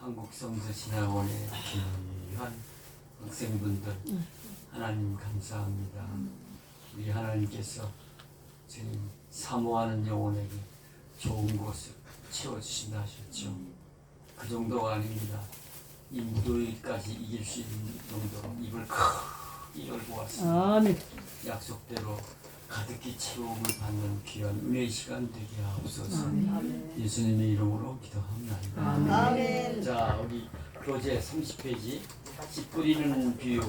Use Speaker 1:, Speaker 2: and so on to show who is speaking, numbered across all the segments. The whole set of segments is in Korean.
Speaker 1: 한국성서신학원의 귀한 학생분들 하나님 감사합니다. 우리 하나님께서 주님 사모하는 영혼에게 좋은 것을 채워주신다 하셨죠. 그 정도가 아닙니다. 이 무더위까지 이길 수 있는 정도로 입을 크게 열고 왔습니다.
Speaker 2: 아멘.
Speaker 1: 약속대로 가득히 채움을 받는 귀한 은혜의 시간 되게 하옵소서. 예수님의 이름으로 기도합니다.
Speaker 3: 아멘.
Speaker 1: 자, 우리 교재 30페이지 씨 뿌리는 비유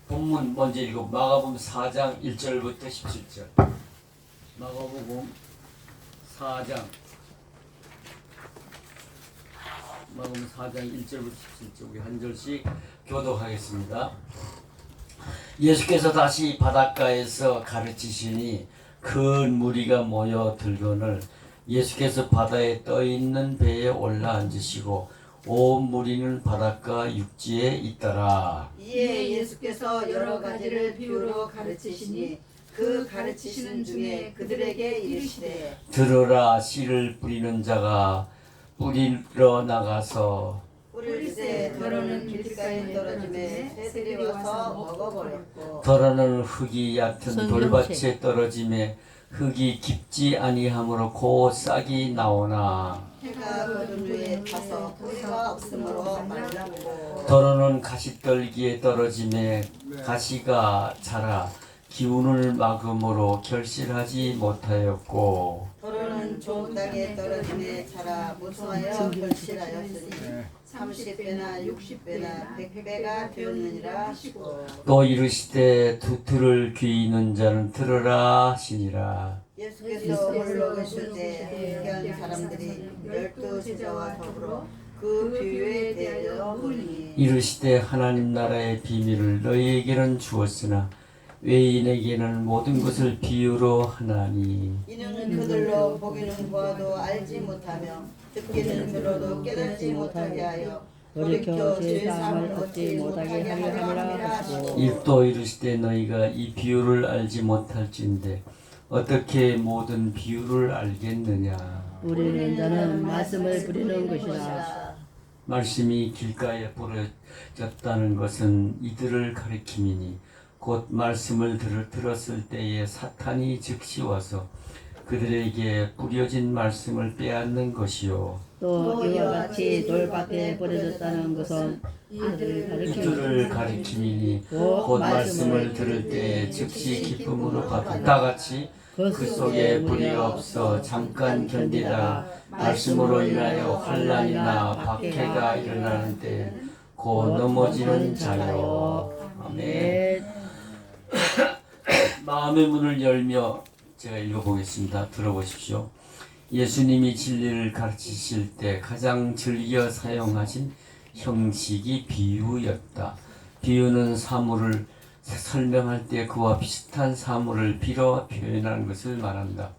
Speaker 1: 본문 먼저 읽어. 마가복음 4장 1절부터 17절. 마가복음 4장 1절부터 17절 우리 한 절씩 교독하겠습니다. 예수께서 다시 바닷가에서 가르치시니 큰 무리가 모여 들거늘 예수께서 바다에 떠있는 배에 올라앉으시고 온 무리는 바닷가 육지에 있더라.
Speaker 3: 이에 예수께서 여러 가지를 비유로 가르치시니 그 가르치시는 중에 그들에게 이르시되
Speaker 1: 들으라. 씨를 뿌리는 자가 뿌리러 나가서
Speaker 3: 뿌릴 때 더러는 길가에 떨어지매 새들이 와서 먹어버렸고
Speaker 1: 더러는 흙이 얕은 돌밭에 떨어지매 흙이 깊지 아니하므로 곧 싹이 나오나
Speaker 3: 해가 거둔 후에 타서 뿌리가 없으므로 말랐고
Speaker 1: 더러는 가시떨기에 떨어지매 가시가 자라 기운을 막음으로 결실하지 못하였고
Speaker 3: 더러는 좋은 땅에 떨어지매 자라 무성하여 결실하였으니 30배나 60배나 100배가 되었느니라 하시고
Speaker 1: 또 이르시되 두 틀을 귀 있는 자는 들으라 하시니라.
Speaker 3: 예수께서 홀로 계실 때 함께한 사람들이 12 제자와 더불어 그 비유에 대하여 보니
Speaker 1: 이르시되 하나님 나라의 비밀을 너희에게는 주었으나 외인에게는 모든 것을 비유로 하나니
Speaker 3: 이는 그들로 보기는 보아도 알지 못하며 듣기는 들어도 깨닫지 못하게 하여 돌이켜 죄사함을 얻지 못하게 하려 함이라 하시고
Speaker 1: 또 이르시되 너희가 이 비유를 알지 못할진대 어떻게 모든 비유를 알겠느냐.
Speaker 2: 우리는 자는 말씀을 부리는 것이라.
Speaker 1: 말씀이 길가에 부러졌다는 것은 이들을 가리킴이니 곧 말씀을 들었을 때에 사탄이 즉시 와서 그들에게 뿌려진 말씀을 빼앗는 것이요
Speaker 2: 또 이와 같이 돌밭에 버려졌다는 것은
Speaker 1: 이들을 가리킴이니 곧 말씀을 들을 때에 즉시 기쁨으로 받은 다같이 그 속에 뿌리가 없어 잠깐 견디다 말씀으로 인하여 환난이나 박해가 일어나는 때 곧 넘어지는 자요. 아멘. 마음의 문을 열며 제가 읽어보겠습니다. 들어보십시오. 예수님이 진리를 가르치실 때 가장 즐겨 사용하신 형식이 비유였다. 비유는 사물을 설명할 때 그와 비슷한 사물을 빌어 표현하는 것을 말한다.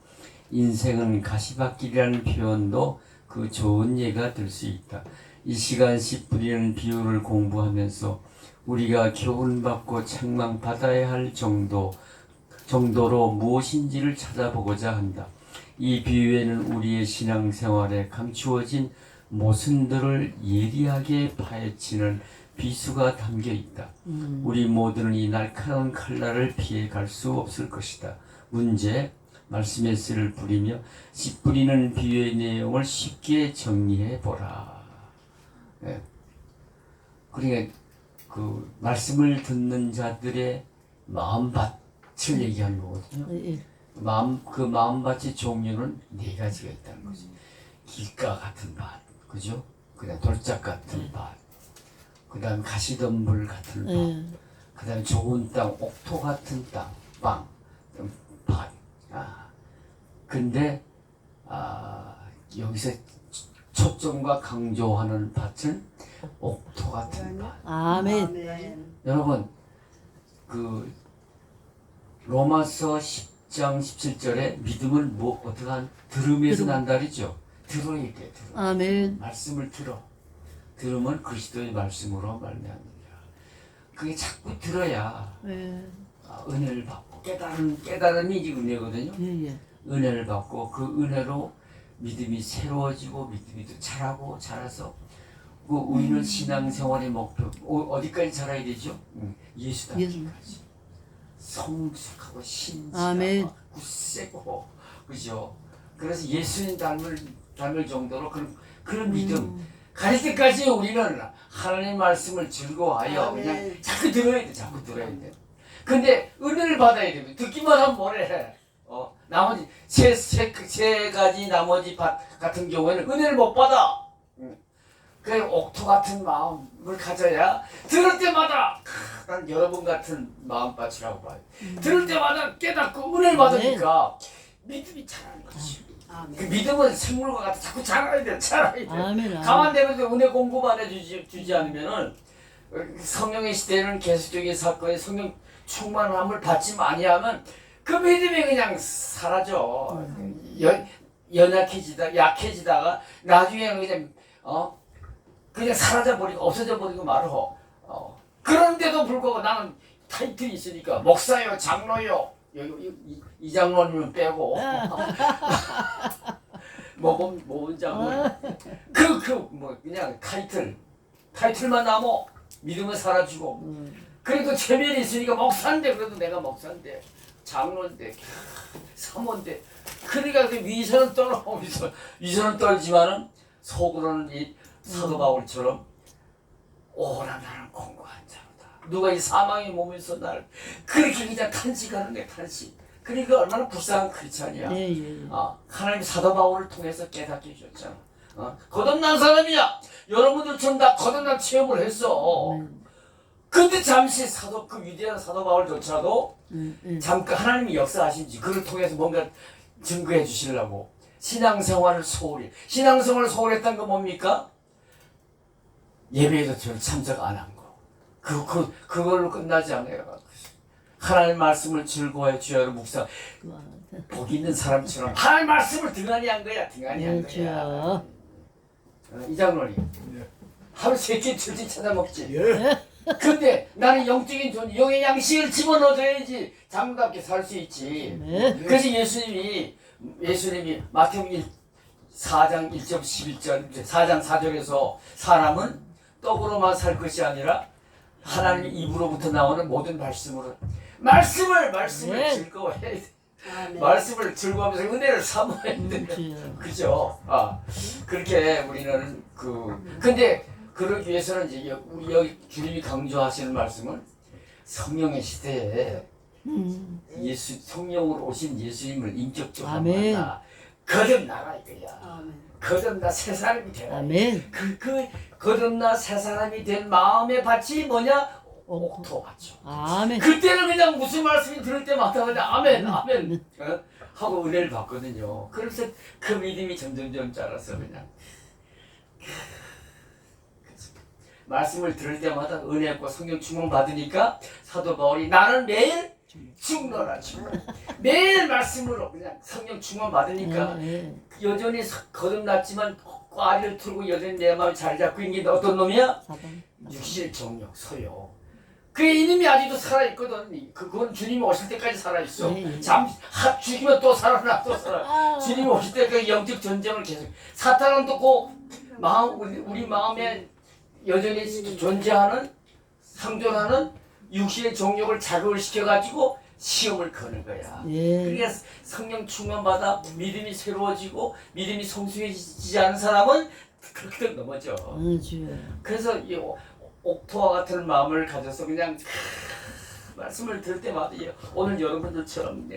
Speaker 1: 인생은 가시밭길이라는 표현도 그 좋은 예가 될 수 있다. 이 시간 씨 뿌리는 비유를 공부하면서 우리가 교훈받고 책망받아야 할 정도로 무엇인지를 찾아보고자 한다. 이 비유에는 우리의 신앙생활에 감추어진 모순들을 예리하게 파헤치는 비수가 담겨 있다. 우리 모두는 이 날카로운 칼날을 피해 갈 수 없을 것이다. 문제, 말씀의 씨를 뿌리며 씨 뿌리는 비유의 내용을 쉽게 정리해 보라. 네. 그러니까 그 말씀을 듣는 자들의 마음밭을 얘기하는 거거든요. 그 마음밭의 종류는 네 가지가 있다는 거죠. 길가 같은 밭, 그죠? 그다음 돌짝 같은 밭, 그다음 가시덤불 같은 밭, 그다음 좋은 땅, 옥토 같은 밭. 근데 여기서 초점과 강조하는 밭은 옥토 같은 밭.
Speaker 2: 아멘.
Speaker 1: 여러분, 그 로마서 10장 17절에 믿음은 어떠한 들음에서 난다리죠. 들어야 돼. 들어.
Speaker 2: 아멘.
Speaker 1: 말씀을 들으면 그리스도의 말씀으로 말미암느니라. 그게 자꾸 들어야 은혜를 받고 깨달음이 이제 은혜거든요. 은혜를 받고 그 은혜로 믿음이 새로워지고 믿음이 또 자라서 우리는 신앙생활의 목표 어디까지 자라야 되죠? 예수 닮기까지. 성숙하고
Speaker 2: 아멘.
Speaker 1: 신실하고 굳세고, 그죠? 그래서 예수님 닮을 정도로 그런 믿음 가질 때까지 우리는 하나님 말씀을 즐거워하여
Speaker 3: 아멘.
Speaker 1: 그냥 자꾸 들어야 돼. 근데 은혜를 받아야 돼. 듣기만 하면 뭐래? 나머지 세 가지 나머지 밭 같은 경우에는 은혜를 못 받아. 그 옥토 같은 마음을 가져야 들을 때마다 난 여러분 같은 마음밭이라고 봐요. 들을 때마다 깨닫고 은혜를 받으니까 믿음이 자라는 거지. 그 믿음은 생물과 같아. 자꾸 자라야 돼.
Speaker 2: 아멘.
Speaker 1: 가만 내면서 은혜 공부만 해주지 않으면은 성령의 시대는 계속적인 사건에 성령 충만함을 받지 아니하면 그 믿음이 그냥 사라져. 약해지다가 나중에는 그냥 사라져 버리고 없어져 버리고 말어. 그런데도 불구하고 나는 타이틀이 있으니까 목사요, 장로요. 여기 이 장로님은 빼고 뭔 장로? 그냥 타이틀만 남어. 믿음은 사라지고. 그래도 체면이 있으니까 목사인데, 그래도 내가 목사인데, 장로인데, 사모인데. 그러니까 그 위선은 떨지만은 속으로는 이 사도 바울처럼 오라 나는 공고한 자로다. 누가 이 사망의 몸에서 나를 그렇게 그냥 탄식하는 거야, 탄식. 그러니까 얼마나 불쌍한 크리스찬이야. 하나님 사도 바울을 통해서 깨닫게 해줬잖아. 거듭난 사람이야. 여러분들처럼 다 거듭난 체험을 했어. 근데 잠시 그 위대한 사도 바울조차도 잠깐 하나님이 역사하신지 그를 통해서 뭔가 증거해 주시려고 신앙생활을 소홀히 했다는 건 뭡니까? 예배에도 별 참석 안 한 거. 그걸로 끝나지 않아요. 하나님 말씀을 즐거워해 주여 묵상. 복 있는 사람처럼 하나님 말씀을 등한히 한 거야. 이 장로님 하루 3끼 둘째 찾아 먹지. 근데 나는 영적인 존재, 영의 양식을 집어넣어줘야지 장로답게 살 수 있지. 그래서 예수님이 마태복음 4장 1절 11절 4장 4절에서 사람은 떡으로만 살 것이 아니라 하나님 입으로부터 나오는 모든 말씀을 즐거워해야 돼. 말씀을 즐거워하면서 은혜를 사모해야 돼. 그죠? 그렇게 우리는 근데 그러기 위해서는 이제 우리 여기 주님이 강조하시는 말씀은 성령의 시대에 성령으로 오신 예수님을 인격적으로 만나 거듭나라 이거야. 거듭나 새 사람이 되라.
Speaker 2: 아멘.
Speaker 1: 그 거듭나 새 사람이 된 마음의 밭이 뭐냐? 옥토 밭이요.
Speaker 2: 아멘.
Speaker 1: 그때는 그냥 무슨 말씀이 들을 때마다 그냥 아멘 하고 은혜를 받거든요. 그래서 그 믿음이 점점 자라서 그냥 말씀을 들을 때마다 은혜과 성령 충만 받으니까 사도 바울이 나는 매일 충만하라. 매일 말씀으로 그냥 성령 충만 받으니까 여전히 거듭났지만 꽈리를 틀고 여전히 내 마음을 잘 잡고 있는 게 어떤 놈이야? 육실 정욕 소요. 그 이놈이 아직도 살아있거든. 그건 주님이 오실 때까지 살아있어. 죽이면 또 살아나 또 살아. 주님이 오실 때까지 영적 전쟁을 계속. 사탄은 또 우리 마음에 여전히 존재하는 상존하는 육신의 정욕을 자극을 시켜가지고 시험을 거는 거야. 그러니까 성령 충만받아 믿음이 새로워지고 믿음이 성숙해지지 않은 사람은 그렇게 넘어져. 그래서 이 옥토와 같은 마음을 가져서 그냥 말씀을 들을 때마다 오늘 여러분들처럼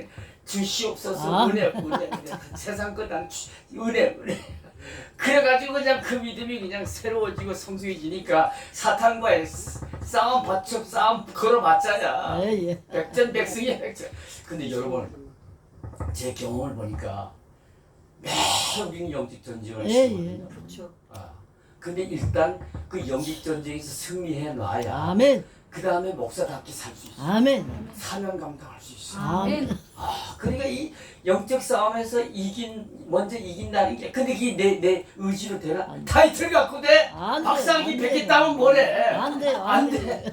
Speaker 1: 주시옵소서 은혜 세상 것난 은혜 그래가지고 그냥 그 믿음이 그냥 새로워지고 성숙해지니까 사탄과의 싸움 걸어봤잖아. 백전백승이야 백전. 근데 여러분 제 경험을 보니까 매우 우리는 영적 전쟁을 치거든요. 근데 일단 그 영적 전쟁에서 승리해 놔야 그 다음에 목사답게 살 수 있어. 사명 감당할 수 있어. 그러니까 이 영적 싸움에서 먼저 이긴다는 게 근데 이게 내 의지로 되나? 타이틀 갖고 돼? 박사기 100개 따면 뭐래? 안 돼.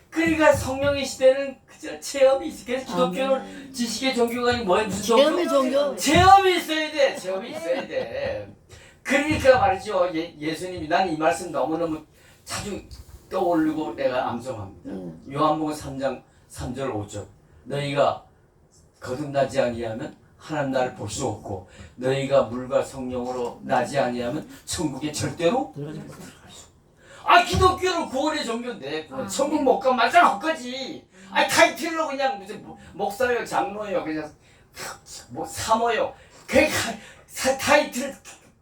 Speaker 1: 그러니까 성령의 시대는 그저 체험이 있어. 그래서 기독교는 지식의 종교가 아니고 무슨 종교? 체험이 있어야 돼. 그러니까 말이죠. 예수님이 난 이 말씀 너무너무 자주 떠올리고 내가 암송합니다. 요한복음 3장 3절 5절 너희가 거듭나지 아니하면 하나님 나를 볼 수 없고 너희가 물과 성령으로 나지 아니하면 천국에 절대로
Speaker 2: 들어가지 못해.
Speaker 1: 기독교는 구원의 종교인데 천국 못 가면 말짱 헛거지. 타이틀로 그냥 무슨 목사요 장로요 그냥 뭐 사모요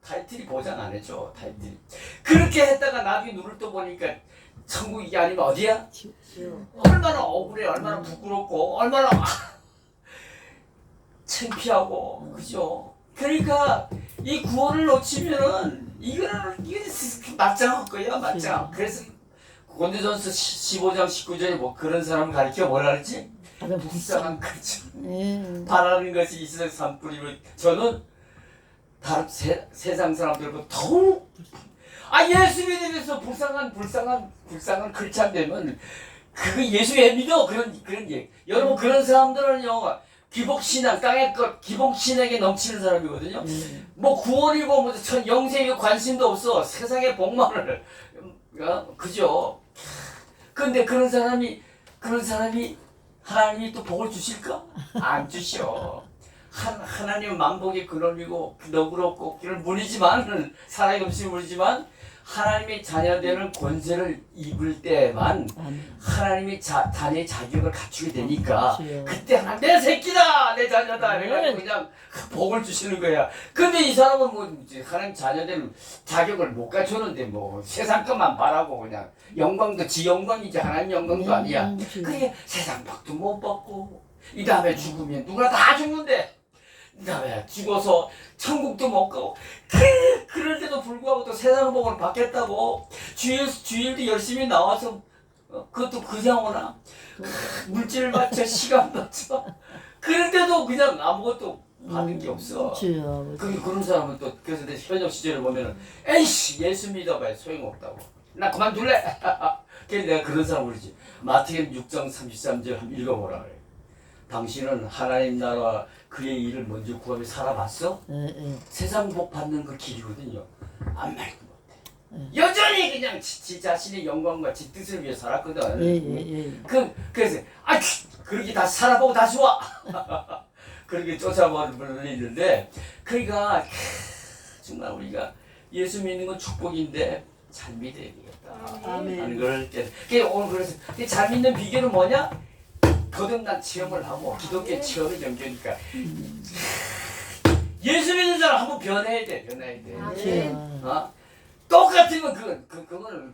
Speaker 1: 타이틀이 보장 안 해줘. 타이틀이 그렇게 했다가 나중에 눈을 떠 보니까 천국이 아니면 어디야? 얼마나 억울해, 얼마나 부끄럽고 얼마나 창피하고 그죠? 그러니까 이 구원을 놓치면은 이거는 맞짱 거야 맞짱. 그래서 고린도전서 15장 19절에 뭐 그런 사람 가르쳐 뭐라 그랬지? 불쌍한 거죠. 바라는 것이 이 세상 산뿌리고 저는 다른 세상 사람들보다 더욱 예수 믿으면서 불쌍한 크리스찬 되면 그 예수 왜 믿어? 그런 얘기. 여러분 그런 사람들은요 기복신앙 땅의 것 기복신앙에 넘치는 사람이거든요. 뭐 구원이고 뭐 영생에 관심도 없어. 세상의 복만을 그죠? 근데 그런 사람이 하나님이 또 복을 주실까? 안 주셔. 하나님은 만복의 근원이고 너그럽고 그런 분이지만 사랑의 넘치는 분이지만 하나님의 자녀되는 권세를 입을 때만 하나님의 자녀의 자격을 갖추게 되니까 그때 하나님 내 새끼다 내 자녀다 이래가지고 그냥 복을 주시는 거야. 근데 이 사람은 뭐 하나님 자녀되는 자격을 못 갖추는데 뭐 세상 것만 바라고 그냥 영광도 지 영광이지 하나님 영광도 아니야. 그게 세상 복도 못 받고 이 다음에 죽으면 누가 다 죽는데 이 다음에 죽어서 천국도 못 가고 그럴 때도 불구하고 또 세상 복을 받겠다고 주일도 열심히 나와서 그것도 그냥 오나 물질을 맞춰 시간 맞춰 그럴 때도 그냥 아무것도 받은 게 없어. 그런 사람은 또 그래서 내 현역 시절을 보면은 에이씨 예수 믿어봐야 소용없다고 나 그만둘래. 그래서 내가 그런 사람 그러지. 마태복음 6장 33절 한번 읽어보라 그래. 당신은 하나님 나라와 그의 일을 먼저 구하며 살아봤어? 세상 복 받는 그 길이거든요. 아무 말도 못해. 여전히 그냥 지 자신의 영광과 지 뜻을 위해 살았거든. 그래서 그렇게 다시 살아보고 다시 와. 그렇게 쫓아버리는데 그러니까 정말 우리가 예수 믿는 건 축복인데 잘 믿어야 되겠다. 하는 걸 오늘 그래서 잘 믿는 비결은 뭐냐? 거듭난 체험을 하고 기독교 체험의 연결이니까 예수 믿는 사람 한번 변해야 돼. 똑같으면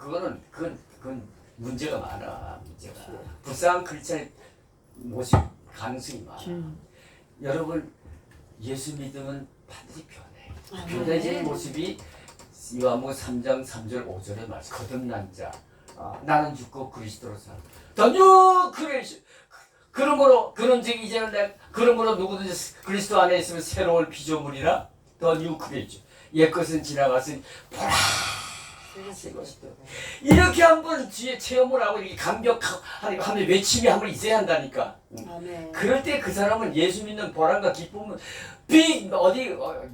Speaker 1: 그건 문제가 많아. 불쌍한 크리스찬의 모습 가능성이 많아. 여러분 예수 믿으면 반드시 변해. 변해지는 모습이 요한복음 3장 3절 5절의 말씀. 거듭난 자. 나는 죽고 그리스도로 살아. 더뉴 크리에이션. 그런즉 이제는 그러므로 누구든지 그리스도 안에 있으면 새로운 피조물이라 더 뉴 크리에이션. 옛 것은 지나갔으니 보라 새 것이다. 이렇게 한번 뒤에 체험을 하고 이렇게 감격하는 하면 외침이 한번 있어야 한다니까. 그럴 때 그 사람은 예수 믿는 보람과 기쁨은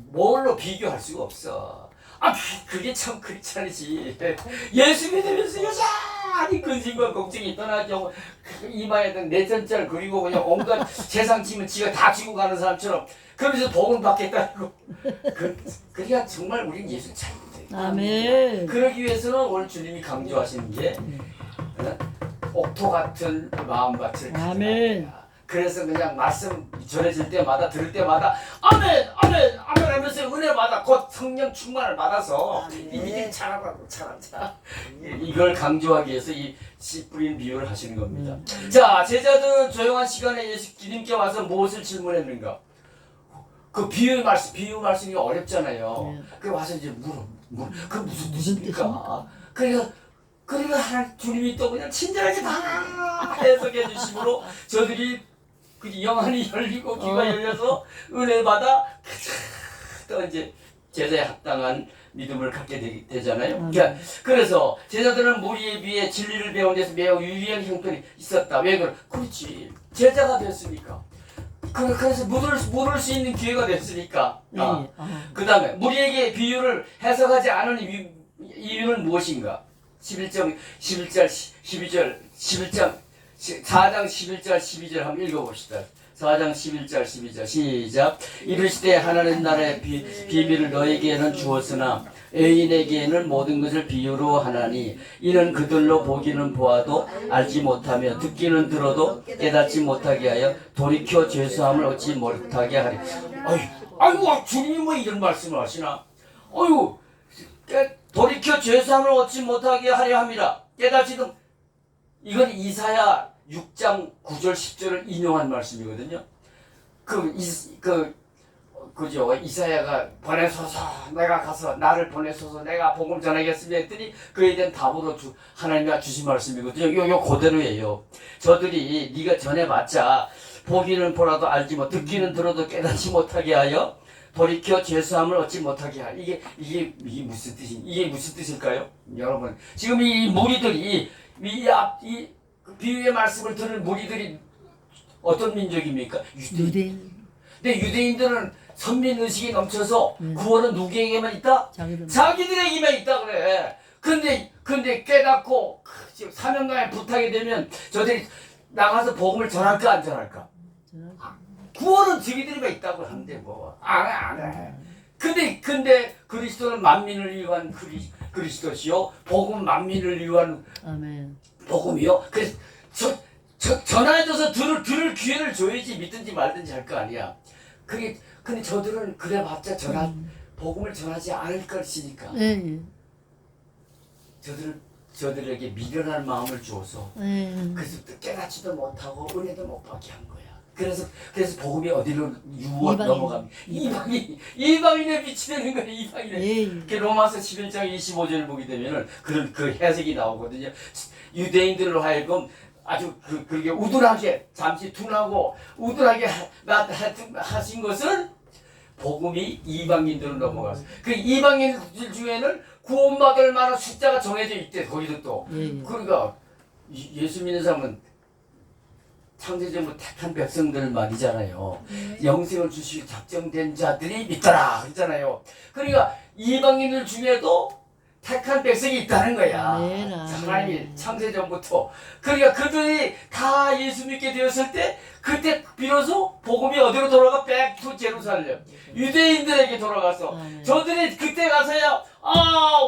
Speaker 1: 뭘로 비교할 수가 없어. 그게 참 크리스찬이지. 예수 믿으면서 여전히 근심과 걱정이 떠나지 않고 이마에 내전짤 그리고 그냥 온갖 세상 짐은 지가 다 지고 가는 사람처럼 그러면서 복을 받겠다고. 그래야 정말 우리는 예수 잘 믿어요.
Speaker 2: 아멘.
Speaker 1: 그러기 위해서는 오늘 주님이 강조하시는 게 옥토 같은 마음밭을 가져라. 그래서 그냥 말씀 전해질 때마다 들을 때마다 아멘 하면서 은혜 받아 곧 성령 충만을 받아서 이 믿음이 자라고 이걸 강조하기 위해서 이 씨 뿌린 비유를 하시는 겁니다. 자, 제자들은 조용한 시간에 예수님께 와서 무엇을 질문했는가? 그 비유 말씀이 어렵잖아요. 그 와서 이제 그 무슨 뜻입니까? 그러니까 하나님 주님이 또 그냥 친절하게 다 해석해 주심으로 저들이 그 영안이 열리고 귀가 열려서 은혜 받아 또 이제 제자에 합당한 믿음을 갖게 되잖아요. 그래서 제자들은 무리에 비해 진리를 배운 데서 매우 유리한 형편이 있었다. 왜 그렇지? 제자가 됐으니까 그래서 물을 수 있는 기회가 됐으니까.
Speaker 2: 예, 예.
Speaker 1: 그 다음에 무리에게 비유를 해석하지 않은 이유는 무엇인가? 11장 4장 11절 12절 한번 읽어봅시다. 4장 11절 12절 시작. 이르시되 하나님 나라의 비밀을 너에게는 주었으나 애인에게는 모든 것을 비유로 하나니 이는 그들로 보기는 보아도 알지 못하며 듣기는 들어도 깨닫지 못하게 하여 돌이켜 죄사함을 얻지 못하게 하리. 아이고 주님이 뭐 이런 말씀을 하시나? 아이고 돌이켜 죄사함을 얻지 못하게 하려 함이라. 깨닫지도. 이건 이사야 6장 9절 10절을 인용한 말씀이거든요. 그죠. 이사야가 보내소서 내가 가서 나를 보내소서 내가 복음 전하겠습니다 했더니 그에 대한 답으로 하나님이 주신 말씀이거든요. 요 그대로예요. 저들이 네가 전해봤자 보기는 보라도 알지 못 듣기는 들어도 깨닫지 못하게 하여 돌이켜 죄사함을 얻지 못하게 하여. 이게 무슨 뜻일까요? 여러분 지금 이 무리들이 이 비유의 말씀을 들은 무리들이 어떤 민족입니까? 유대인. 근데 유대인들은 선민의식이 넘쳐서 구원은 누구에게만 있다? 자기들에게만 있다 그래. 근데 깨닫고 사명감에 붙하게 되면 저들이 나가서 복음을 전할까 안 전할까? 구원은 자기들에게만 있다고 하는데 뭐 안 해. 근데 그리스도는 만민을 위한 그리스도시요 복음 만민을 위한
Speaker 2: 아멘.
Speaker 1: 복음이요. 그래서 전화해줘서 들을 기회를 줘야지 믿든지 말든지 할 거 아니야. 근데 저들은 그래봤자 복음을 전하지 않을 것이니까. 저들에게 미련한 마음을 주어서 그래서 깨닫지도 못하고 은혜도 못 받게 한 거야. 그래서 복음이 어디로 넘어갑니다. 이방인에 비치되는 거예요. 이방인에.
Speaker 2: 예.
Speaker 1: 로마서 11장 25절을 보게 되면은 그 해석이 나오거든요. 유대인들로 하여금 아주 그렇게 우둔하게 잠시 둔하고 우둔하게 하신 것은 복음이 이방인들로 넘어가서 그 이방인들 중에는 구원받을 만한 숫자가 정해져 있대. 거기도 또. 그러니까 예수 믿는 사람은 창세전부 택한 백성들 말이잖아요. 영생을 주시기 작정된 자들이 믿더라 그랬잖아요. 그러니까 이방인들 중에도 택한 백성이 있다는 거야. 하나님이 창세전부터. 그러니까 그들이 다 예수 믿게 되었을 때 그때 비로소 복음이 어디로 돌아가? Back to Jerusalem. 유대인들에게 돌아가서 저들이 그때 가서야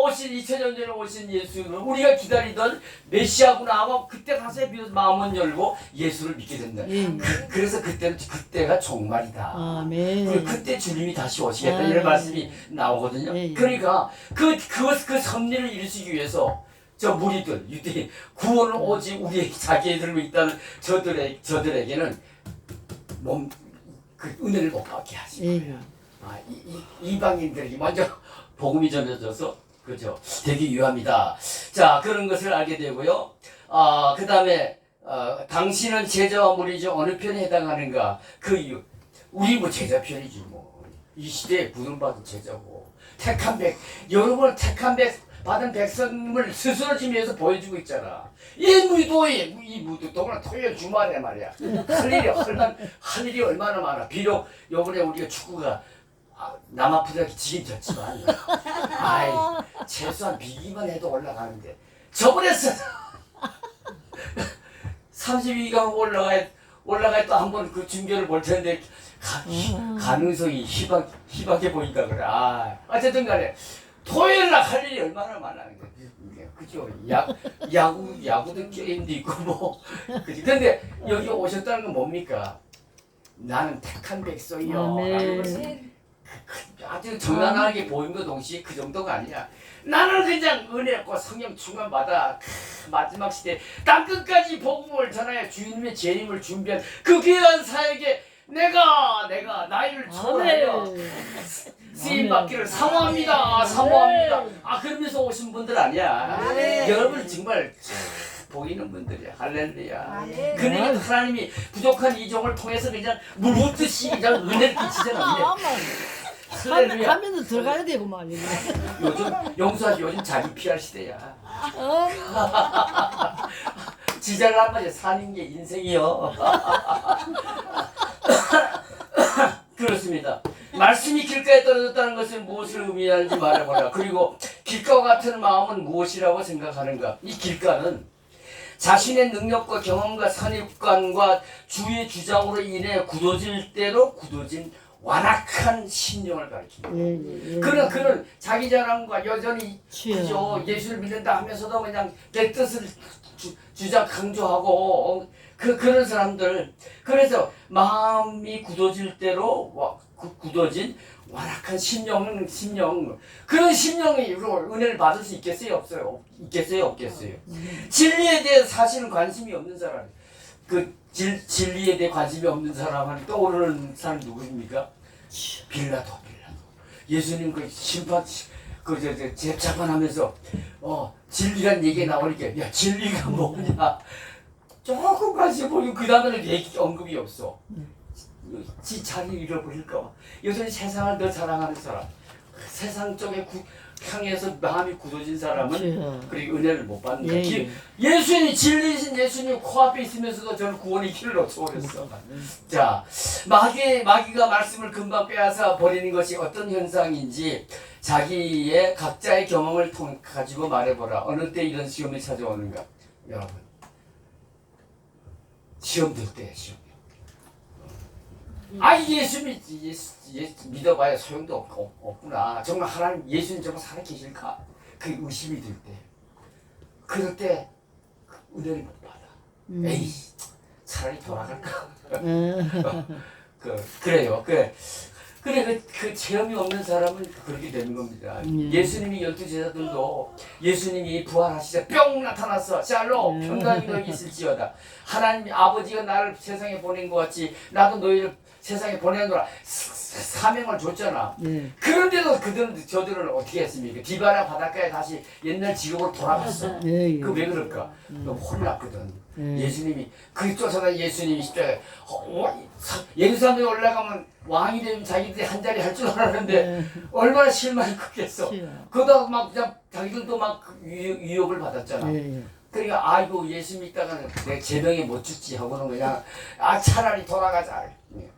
Speaker 1: 오신 2000년 전에 오신 예수는 우리가 기다리던 메시아구나 하고 그때 가서야 비로소 마음은 열고 예수를 믿게 된다. 그래서 그때가 종말이다.
Speaker 2: 아멘.
Speaker 1: 그때 주님이 다시 오시겠다 이런 말씀이 나오거든요. 그러니까 그 섭리를 이루시기 위해서 저 무리들 유대인 구원은 오직 우리 자기들로 있다는 저들에게는 그 은혜를 못 받게 하시고요. 이방인들이 먼저 복음이 전해져서 그죠 되게 유합니다. 자 그런 것을 알게 되고요. 그 다음에 당신은 제자와 무리죠 어느 편에 해당하는가? 그 이유 우리 뭐 제자 편이지 뭐 이 시대에 부름받은 제자고 택한 여러분 택한 받은 백성을 스스로 지금 위해서 보여주고 있잖아. 이 무도동은 토요일 주말에 말이야. 할 일이 얼마나 많아. 비록 요번에 우리가 축구가 남아프리카 지긴 졌지만 최소한 비기만 해도 올라가는데 저번에 32강 올라가야 또 한 번 그 중계를 볼 텐데 가능성이 희박해 보인다 그래. 어쨌든 간에 토요일날 할 일이 얼마나 많아는 거야. 그죠? 야구도 게임도 있고 뭐. 그지? 근데 여기 오셨다는 건 뭡니까? 나는 택한 백성이요. 아주 정당하게 보임과 동시에 그 정도가 아니야. 나는 그냥 은혜 없고 성령 충만 받아 마지막 시대 땅 끝까지 복음을 전하여 주님의 재림을 준비한 그 귀한 사역에 내가 나이를 초월하여 쓰임 받기를 사모합니다. 그러면서 오신 분들 아니야. 여러분 정말 복 있는 분들이야. 할렐루야. 그러니까 하나님이 부족한 이종을 통해서 그냥 물 붓듯이 그냥 은혜를 끼치잖아.
Speaker 2: 하면은 들어가야 되고 말이야.
Speaker 1: 요즘 자기 PR 시대야. 지잘난 거지 사는 게 인생이요. 그렇습니다. 말씀이 길가에 떨어졌다는 것은 무엇을 의미하는지 말해보라. 그리고 길가와 같은 마음은 무엇이라고 생각하는가? 이 길가는 자신의 능력과 경험과 선입관과 주의 주장으로 인해 굳어질 대로 굳어진 완악한 심령을 가리킵니다. 그는 자기 자랑과 여전히 그죠 예수를 믿는다 하면서도 그냥 내 뜻을 주장 강조하고 그런 사람들. 그래서 마음이 굳어질 대로 굳어진 완악한 심령 그런 심령이 은혜를 받을 수 있겠어요 없어요? 있겠어요 없겠어요? 진리에 대해 사실은 관심이 없는 사람, 그 진리에 대해 관심이 없는 사람한테 떠오르는 사람이 누구입니까? 빌라도. 예수님 그 심판 재판하면서 진리란 얘기 나오니까 야 진리가 뭐냐 조금 관심 보이고 그 다음에는 언급이 없어. 지 자기 잃어버릴까봐. 여전히 세상을 더 사랑하는 사람, 세상 쪽에 향해서 마음이 굳어진 사람은 그리고 은혜를 못 받는 거야. 예수님이 진리이신 예수님 코앞에 있으면서도 저는 구원의 길을 놓쳐버렸어. 자, 마귀가 말씀을 금방 빼앗아 버리는 것이 어떤 현상인지 자기의 각자의 경험을 가지고 말해보라. 어느 때 이런 시험이 찾아오는가? 여러분, 시험 들 때야 시험. 예수 믿어봐야 소용도 없구나. 정말 하나님 예수님 정말 살아계실까? 그 의심이 들 때, 그럴 때 은혜를 못 받아. 에이, 차라리 돌아갈까? 그래요. 그 체험이 없는 사람은 그렇게 되는 겁니다. 예수님이 12제자들도 예수님이 부활하시자 뿅 나타났어. 샬롬 평강이 너희 있을지어다. 하나님 아버지가 나를 세상에 보낸 것 같이 나도 너희를 세상에 보내노라 사명을 줬잖아. 그런데도 저들은 어떻게 했습니까? 디바라 바닷가에 다시 옛날 지역으로 돌아갔어. 그 왜 그럴까? 너무 혼났거든. 예수님이 그 쫓아다 예수님이 십자가에 예루살렘에 올라가면 왕이 되면 자기들이 한 자리 할 줄 알았는데 얼마나 실망이 크겠어. 그러다가 막 그냥 자기들도 막 위협을 받았잖아. 그러니까 아이고 예수 믿다가는 내 제명에 못 죽지 하고는 그냥 차라리 돌아가자.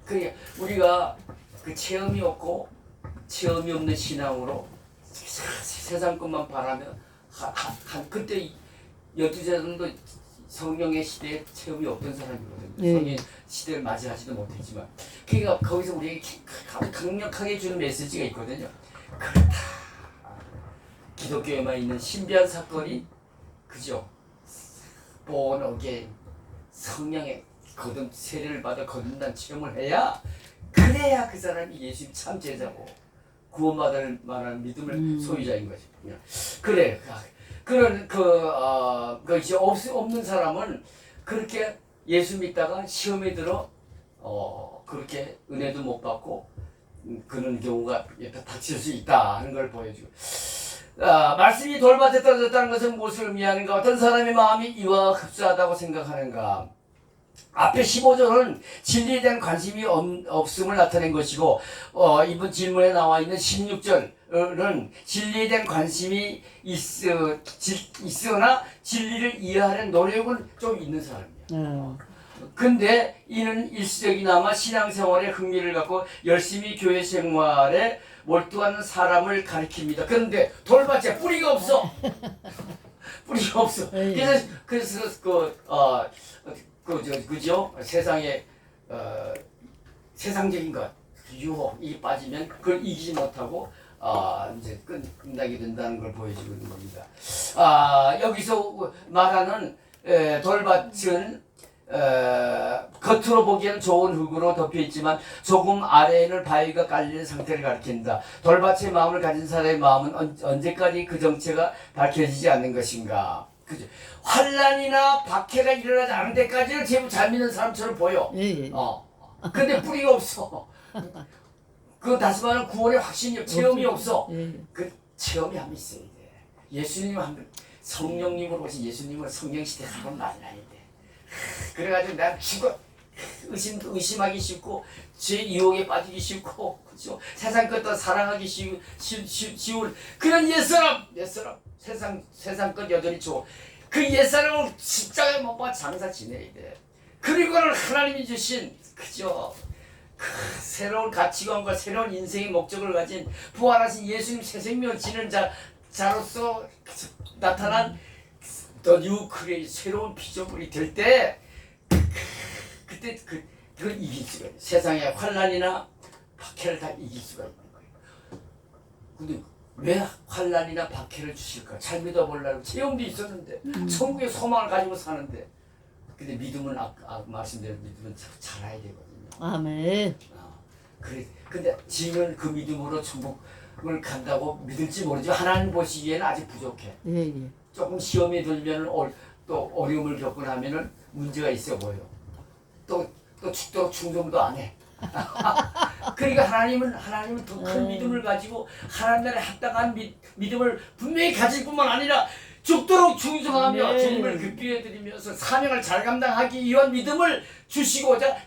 Speaker 1: 그러니까 우리가 그 체험이 없고 체험이 없는 신앙으로 세상 것만 바라면 그때 12제자들도 성령의 시대에 체험이 없던 사람이거든요. 성령의 시대를 맞이하지도 못했지만 그러니까 거기서 우리에게 강력하게 주는 메시지가 있거든요. 그렇다. 기독교에만 있는 신비한 사건이 그죠? born again 성령의 세례를 받아 거듭난 체험을 해야 그래야 그 사람이 예수님 참 제자고 구원받을 만한 믿음을 소유자인 거죠. 그래. 그런 이제 없는 사람은 그렇게 예수 믿다가 시험에 들어 그렇게 은혜도 못 받고 그런 경우가 닥칠 수 있다 하는 걸 보여주고. 말씀이 돌밭에 떨어졌다는 것은 무엇을 의미하는가? 어떤 사람의 마음이 이와 흡사하다고 생각하는가? 앞에 15절은 진리에 대한 관심이 없음을 나타낸 것이고 이번 질문에 나와 있는 16절은 진리에 대한 관심이 있으나 진리를 이해하려는 노력은 좀 있는 사람이야. 근데 이는 일시적이나마 신앙생활에 흥미를 갖고 열심히 교회 생활에 몰두하는 사람을 가리킵니다. 그런데 돌밭에 뿌리가 없어. 뿌리가 없어. 그래서 그죠? 세상에 세상적인 것 유혹이 빠지면 그걸 이기지 못하고 이제 끝나게 된다는 걸 보여주고 있는 겁니다. 여기서 말하는 돌밭은 겉으로 보기에는 좋은 흙으로 덮여있지만 조금 아래에는 바위가 깔리는 상태를 가리킨다. 돌밭의 마음을 가진 사람의 마음은 언제까지 그 정체가 밝혀지지 않는 것인가. 그죠? 환난이나 박해가 일어나지 않은 데까지는 제법 잘 믿는 사람처럼 보여. 근데 뿌리가 없어. 그 다시 말하면 구원의 확신이 체험이 없어. 그 체험이 한번 있어야 돼. 예수님 한번 성령님으로 오신 예수님을 성령시대 한번 만나야 돼. 그래가지고 난 의심하기 쉽고 죄 유혹에 빠지기 쉽고 그죠? 세상 것도 사랑하기 쉬운 그런 옛사람 세상 것 여전히 좋아. 그 옛사람을 십자가에 못 박아 장사 지내야 돼. 그리고는 하나님이 주신 그죠? 새로운 가치관과 새로운 인생의 목적을 가진 부활하신 예수님 새 생명을 지는 자로서 나타난 더 뉴 크레이 새로운 피조물이 될 때 그때 그걸 이길 수가 있어요. 세상의 환난이나 박해를 다 이길 수가 있는 거예요. 근데 왜 환난이나 박해를 주실까? 잘 믿어보려고 체험도 있었는데 천국의 소망을 가지고 사는데 근데 믿음은 아까 말씀드린 믿음은 자라야 되거든요.
Speaker 2: 아멘.
Speaker 1: 그래. 근데 지금은 그 믿음으로 천국을 간다고 믿을지 모르지만 하나님 보시기에는 아직 부족해.
Speaker 2: 예, 예.
Speaker 1: 조금 시험에 들면 또 어려움을 겪고 나면은 문제가 있어 보여. 또 죽도록 충성도 안 해. 그러니까 하나님은 더 큰 믿음을 가지고 하나님 나라에 합당한 믿음을 분명히 가질 뿐만 아니라 죽도록 충성하며
Speaker 2: 네.
Speaker 1: 주님을 급비해 드리면서 사명을 잘 감당하기 위한 믿음을 주시고자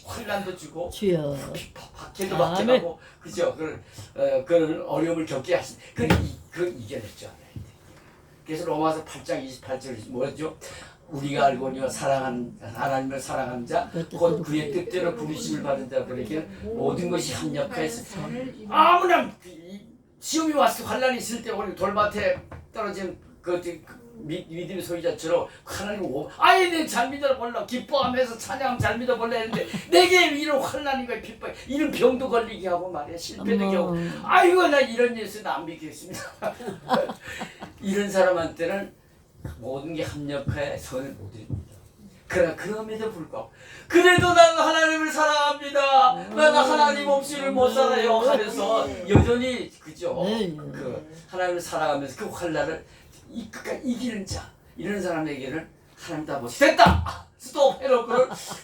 Speaker 1: 환난도 주고
Speaker 2: 주여.
Speaker 1: 박해도 박해하고 그죠? 그런 어려움을 겪게 하신 그걸 이겨낼 줄 알아야 돼. 그래서 로마서 8장 28절 뭐였죠? 우리가 알거니와 하나님을 사랑하는 자 곧 그의 뜻대로 부르심을 받은 자들에게 모든 것이 합력하여서 아무나 시험이 왔을 때 환난이 있을 때 우리 돌밭에 떨어진 믿음의 소유자처럼 하나님 아예 잘 믿어볼라 기뻐하면서 찬양 잘 믿어볼라 했는데 내게 이런 환난이가 핍박 이런 병도 걸리게 하고 말이야 실패도 겪고 아이고 나 이런 예수는 안 믿겠습니다. 이런 사람한테는 모든 게 합력하여 선을 못 이룹니다. 그러나 그럼에도 불구하고 그래도 나는 하나님을 사랑합니다. 나는 하나님 없이는 못 살아요 하면서 여전히 그죠? 그 하나님을 사랑하면서 그 환난을 끝까지 이기는 자 이런 사람에게는 하나님 다 보시 됐다 스톱 해놓고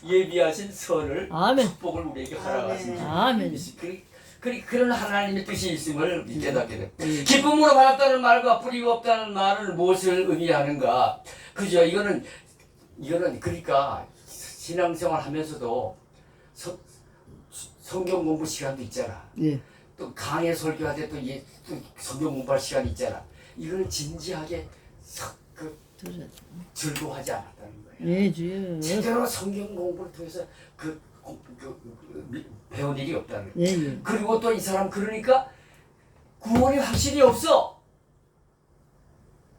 Speaker 1: 예비하신 선을
Speaker 2: 아멘.
Speaker 1: 축복을 우리에게 허락하신
Speaker 2: 아멘.
Speaker 1: 그런 하나님의 뜻이 있음을 깨닫게 돼. 기쁨으로 받았다는 말과 뿌리가 없다는 말은 무엇을 의미하는가? 그죠? 이거는 그러니까 신앙생활 하면서도 성경 공부 시간도 있잖아.
Speaker 2: 예.
Speaker 1: 또 강의 설교할 때 또 성경 공부할 시간이 있잖아. 이걸 진지하게 즐거워하지 않았다는 거예요.
Speaker 2: 예, 주여.
Speaker 1: 제대로 성경 공부를 통해서 배운 일이 없다는 거예요.
Speaker 2: 예, 예.
Speaker 1: 그리고 또 이 사람 그러니까 구원의 확신이 없어.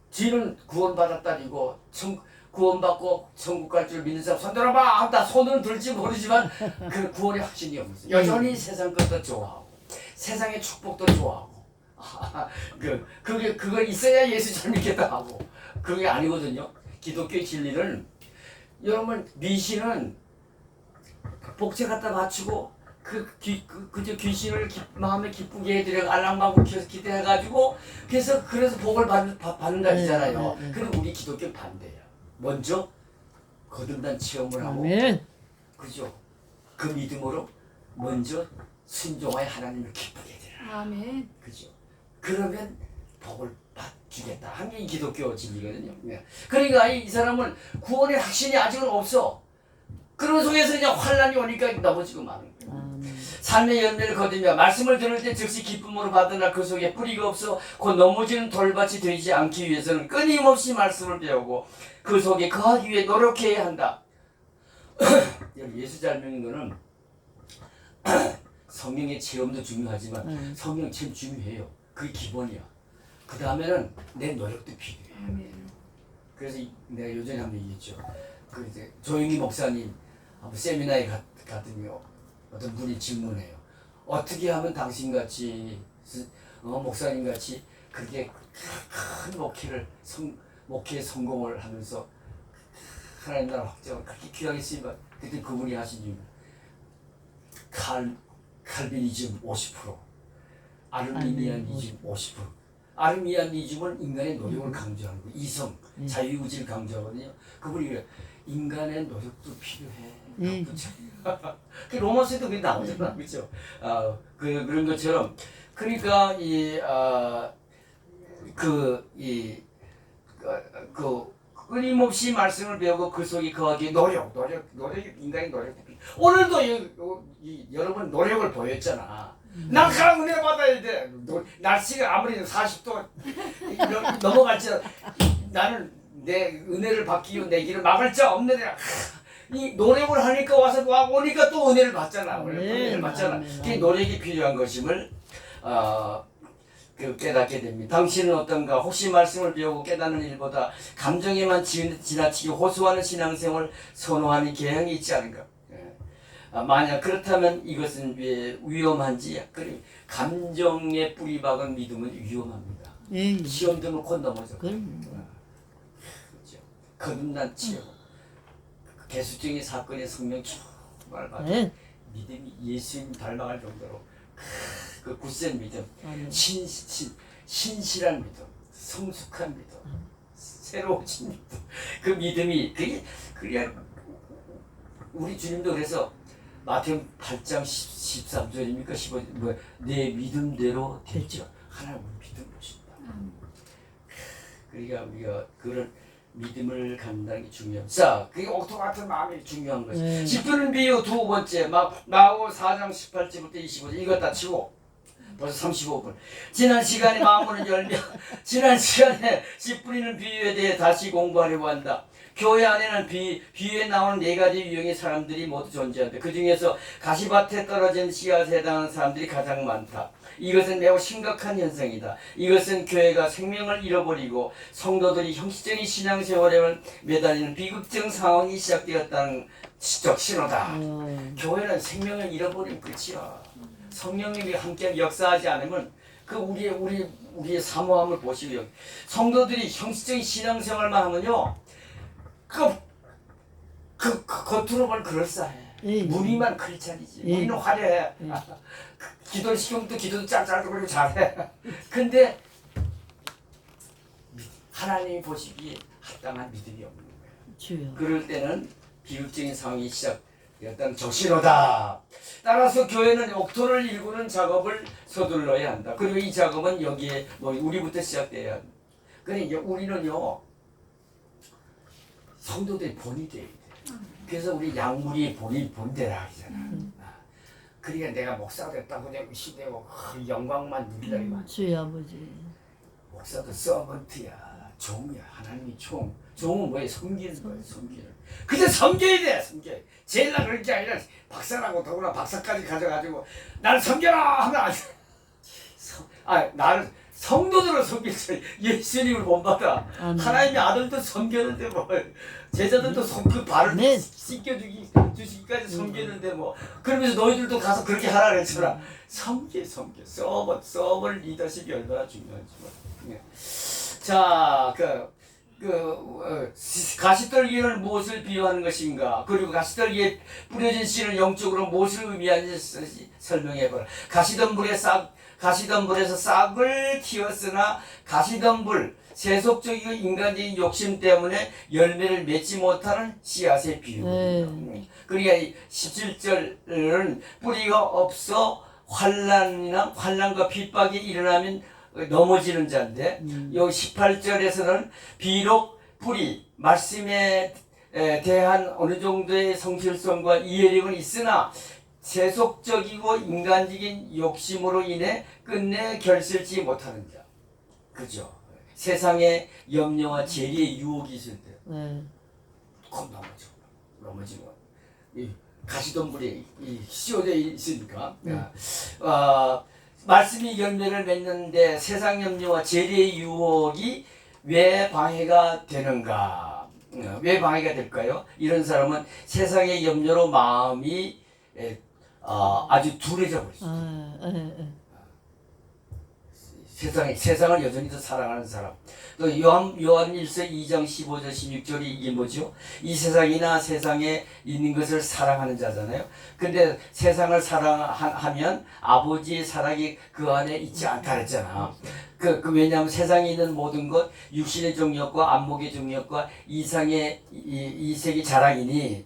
Speaker 1: 지는 구원받았다니고 구원받고 천국 갈 줄 믿는 사람 손 들어봐 한다 손은 들지 모르지만 그 구원의 확신이 없어. 여전히 세상 것도 좋아하고 세상의 축복도 좋아하고 그거 있어야 예수 잘 믿겠다 하고 그게 아니거든요. 기독교의 진리는 여러분 미신은 복제 갖다 맞추고 그저 귀신을 마음에 기쁘게 해드려 알랑방울 켜서 기대해가지고 그래서 복을 받는다 했잖아요. 그럼 우리 기독교 반대야. 먼저 거듭난 체험을 하고
Speaker 2: 아멘.
Speaker 1: 그죠? 그 믿음으로 먼저 순종하여 하나님을 기쁘게 해드려.
Speaker 4: 아멘.
Speaker 1: 그죠? 그러면 복을 주겠다 하는 게 기독교 진리거든요. 그러니까 이 사람은 구원의 확신이 아직은 없어. 그런 속에서 그냥 환난이 오니까 넘어지고 마는 거예요. 삶의 열매를 거두며 말씀을 들을 때 즉시 기쁨으로 받으나 그 속에 뿌리가 없어 곧 넘어지는 돌밭이 되지 않기 위해서는 끊임없이 말씀을 배우고 그 속에 거하기 위해 노력해야 한다. 예수 잘 믿는 거는 성령의 체험도 중요하지만 성령 체험 중요해요. 그게 기본이야. 그 다음에는 내 노력도 필요해.
Speaker 4: 아멘.
Speaker 1: 그래서 내가 요전에 한번 얘기했죠. 그 이제 조영희 목사님 한번 세미나에 갔더니 어떤 분이 질문해요. 어떻게 하면 당신같이 목사님같이 그렇게 큰 목회에 성공을 하면서 하나님 나라 확장을 그렇게 귀하게 쓰이면 그때 그분이 하신 칼빈이즘 50%, 아르미니아니즘 50%. 아르미니아니즘은 인간의 노력을 강조하는 거예요. 이성, 자유의지를 강조하거든요. 그분이 그래요. 인간의 노력도 필요해. 그 로마서에도 그게 나오잖아, 그렇죠? 그런 것처럼 그러니까 끊임없이 말씀을 배우고 그 속에 거하기에 노력 인간의 노력도 필요. 오늘도 여러분 노력을 보였잖아. 난 은혜 받아야 돼. 날씨가 아무리 40도 넘어갈지라도 나는 내 은혜를 받기 위해 내 길을 막을 자 없느냐. 이 노력을 하니까 와서 오니까 또 은혜를 받잖아.
Speaker 2: 네,
Speaker 1: 은혜를 받잖아.
Speaker 2: 아멘,
Speaker 1: 그
Speaker 2: 아멘.
Speaker 1: 노력이 필요한 것임을 깨닫게 됩니다. 당신은 어떤가? 혹시 말씀을 배우고 깨닫는 일보다 감정에만 지나치게 호소하는 신앙생활을 선호하는 경향이 있지 않은가? 만약 그렇다면 이것은 왜 위험한지? 감정에 뿌리 박은 믿음은 위험합니다.
Speaker 2: 예.
Speaker 1: 시험 들면 곧 넘어져.
Speaker 2: 그럼.
Speaker 1: 그렇죠. 거듭난 치유. 개수적인 사건의 성령 정말 받아.
Speaker 2: 네.
Speaker 1: 믿음이 예수님 닮아갈 정도로 그 굳센 믿음,
Speaker 2: 아멘.
Speaker 1: 신실한 믿음, 성숙한 믿음, 새로워진 믿음. 그 믿음이 그게 우리 주님도 그래서 마태복음 8장 13절입니까? 15절 내 믿음대로 됐죠. 하나님 믿음 보신다. 그러니까 우리가 그런 믿음을 갖는다는 게 중요합니다. 자, 그게 옥토 같은 마음이 중요한 것이.
Speaker 2: 네.
Speaker 1: 지푸는 비유 두 번째, 마오 4장 18절부터 25절 이거 다 치고 벌써 35분. 지난 시간에 마음으로는 열며 지난 시간에 씨 뿌리는 비유에 대해 다시 공부하려고 한다. 교회 안에는 비유에 나오는 네 가지 유형의 사람들이 모두 존재한다. 그 중에서 가시밭에 떨어진 씨앗에 해당하는 사람들이 가장 많다. 이것은 매우 심각한 현상이다. 이것은 교회가 생명을 잃어버리고 성도들이 형식적인 신앙생활에 매달리는 비극적 상황이 시작되었다는 지적 신호다. 교회는 생명을 잃어버리면 끝이야. 성령님이 함께 역사하지 않으면 그 우리의 사모함을 보시고요. 성도들이 형식적인 신앙생활만 하면요. 겉으로만 그럴싸해. 무늬만 크리스찬이지. 우리는 화려해. 기도를 시키면 또 기도도 짤짤 그리고 잘해. 근데 하나님이 보시기에 합당한 믿음이 없는 거예요.
Speaker 2: 주여.
Speaker 1: 그럴 때는 비극적인 상황이 시작되었다는 적신호다. 따라서 교회는 옥토를 일구는 작업을 서둘러야 한다. 그리고 이 작업은 여기에 우리부터 시작돼야 한다. 그러니까 우리는요 성도들의 본이 돼야 돼. 그래서 우리 양무리의 본대라 하잖아. 그러니까 내가 목사가 됐다고 내가 의심되고 영광만 누리려고 하지.
Speaker 2: 주여 아버지.
Speaker 1: 목사도 서번트야. 종이야. 하나님이 종. 종은 뭐예요? 섬기는 거예요. 섬기는. 근데 섬겨야 돼. 섬겨야 돼. 제일라 그럴 게 아니라 박사라고 더구나 박사까지 가져가지고 나를 섬겨라 하면 안 돼. 나를 성도들을 섬기지 예수님을 본받아. 하나님의 아들도 섬겼는데 뭐 제자들도 그 발을
Speaker 2: 네.
Speaker 1: 씻겨주기까지 섬겼는데 뭐 그러면서 너희들도 가서 그렇게 하라 그랬잖아. 섬겨 서버 리더십이 얼마나 중요한지. 자, 가시떨기는 무엇을 비유하는 것인가? 그리고 가시떨기에 뿌려진 씨는 영적으로 무엇을 의미하는지 설명해봐라. 가시덤불에서 싹을 틔웠으나 가시덤불 세속적이고 인간적인 욕심 때문에 열매를 맺지 못하는 씨앗의 비유입니다. 그러니까 17절은 뿌리가 없어 환난과 핍박이 일어나면 넘어지는 자인데 여기 18절에서는 비록 뿌리 말씀에 대한 어느 정도의 성실성과 이해력은 있으나 세속적이고 인간적인 욕심으로 인해 끝내 결실치 못하는 자. 그죠? 세상의 염려와 재리의 유혹이 있을 때 곧 넘어지고 이 가시덤불이 씌워져 있으니까 말씀이 열매를 맺는데 세상 염려와 재리의 유혹이 왜 방해가 되는가? 왜 방해가 될까요? 이런 사람은 세상의 염려로 마음이 아주 둔해져 버렸어요. 세상을 여전히 더 사랑하는 사람. 또 요한 1서 2장 15절 16절이 이게 뭐죠? 이 세상이나 세상에 있는 것을 사랑하는 자잖아요. 근데 세상을 사랑하면 아버지의 사랑이 그 안에 있지 않다 그랬잖아. 왜냐하면 세상에 있는 모든 것, 육신의 정욕과 안목의 정욕과 이색의 자랑이니,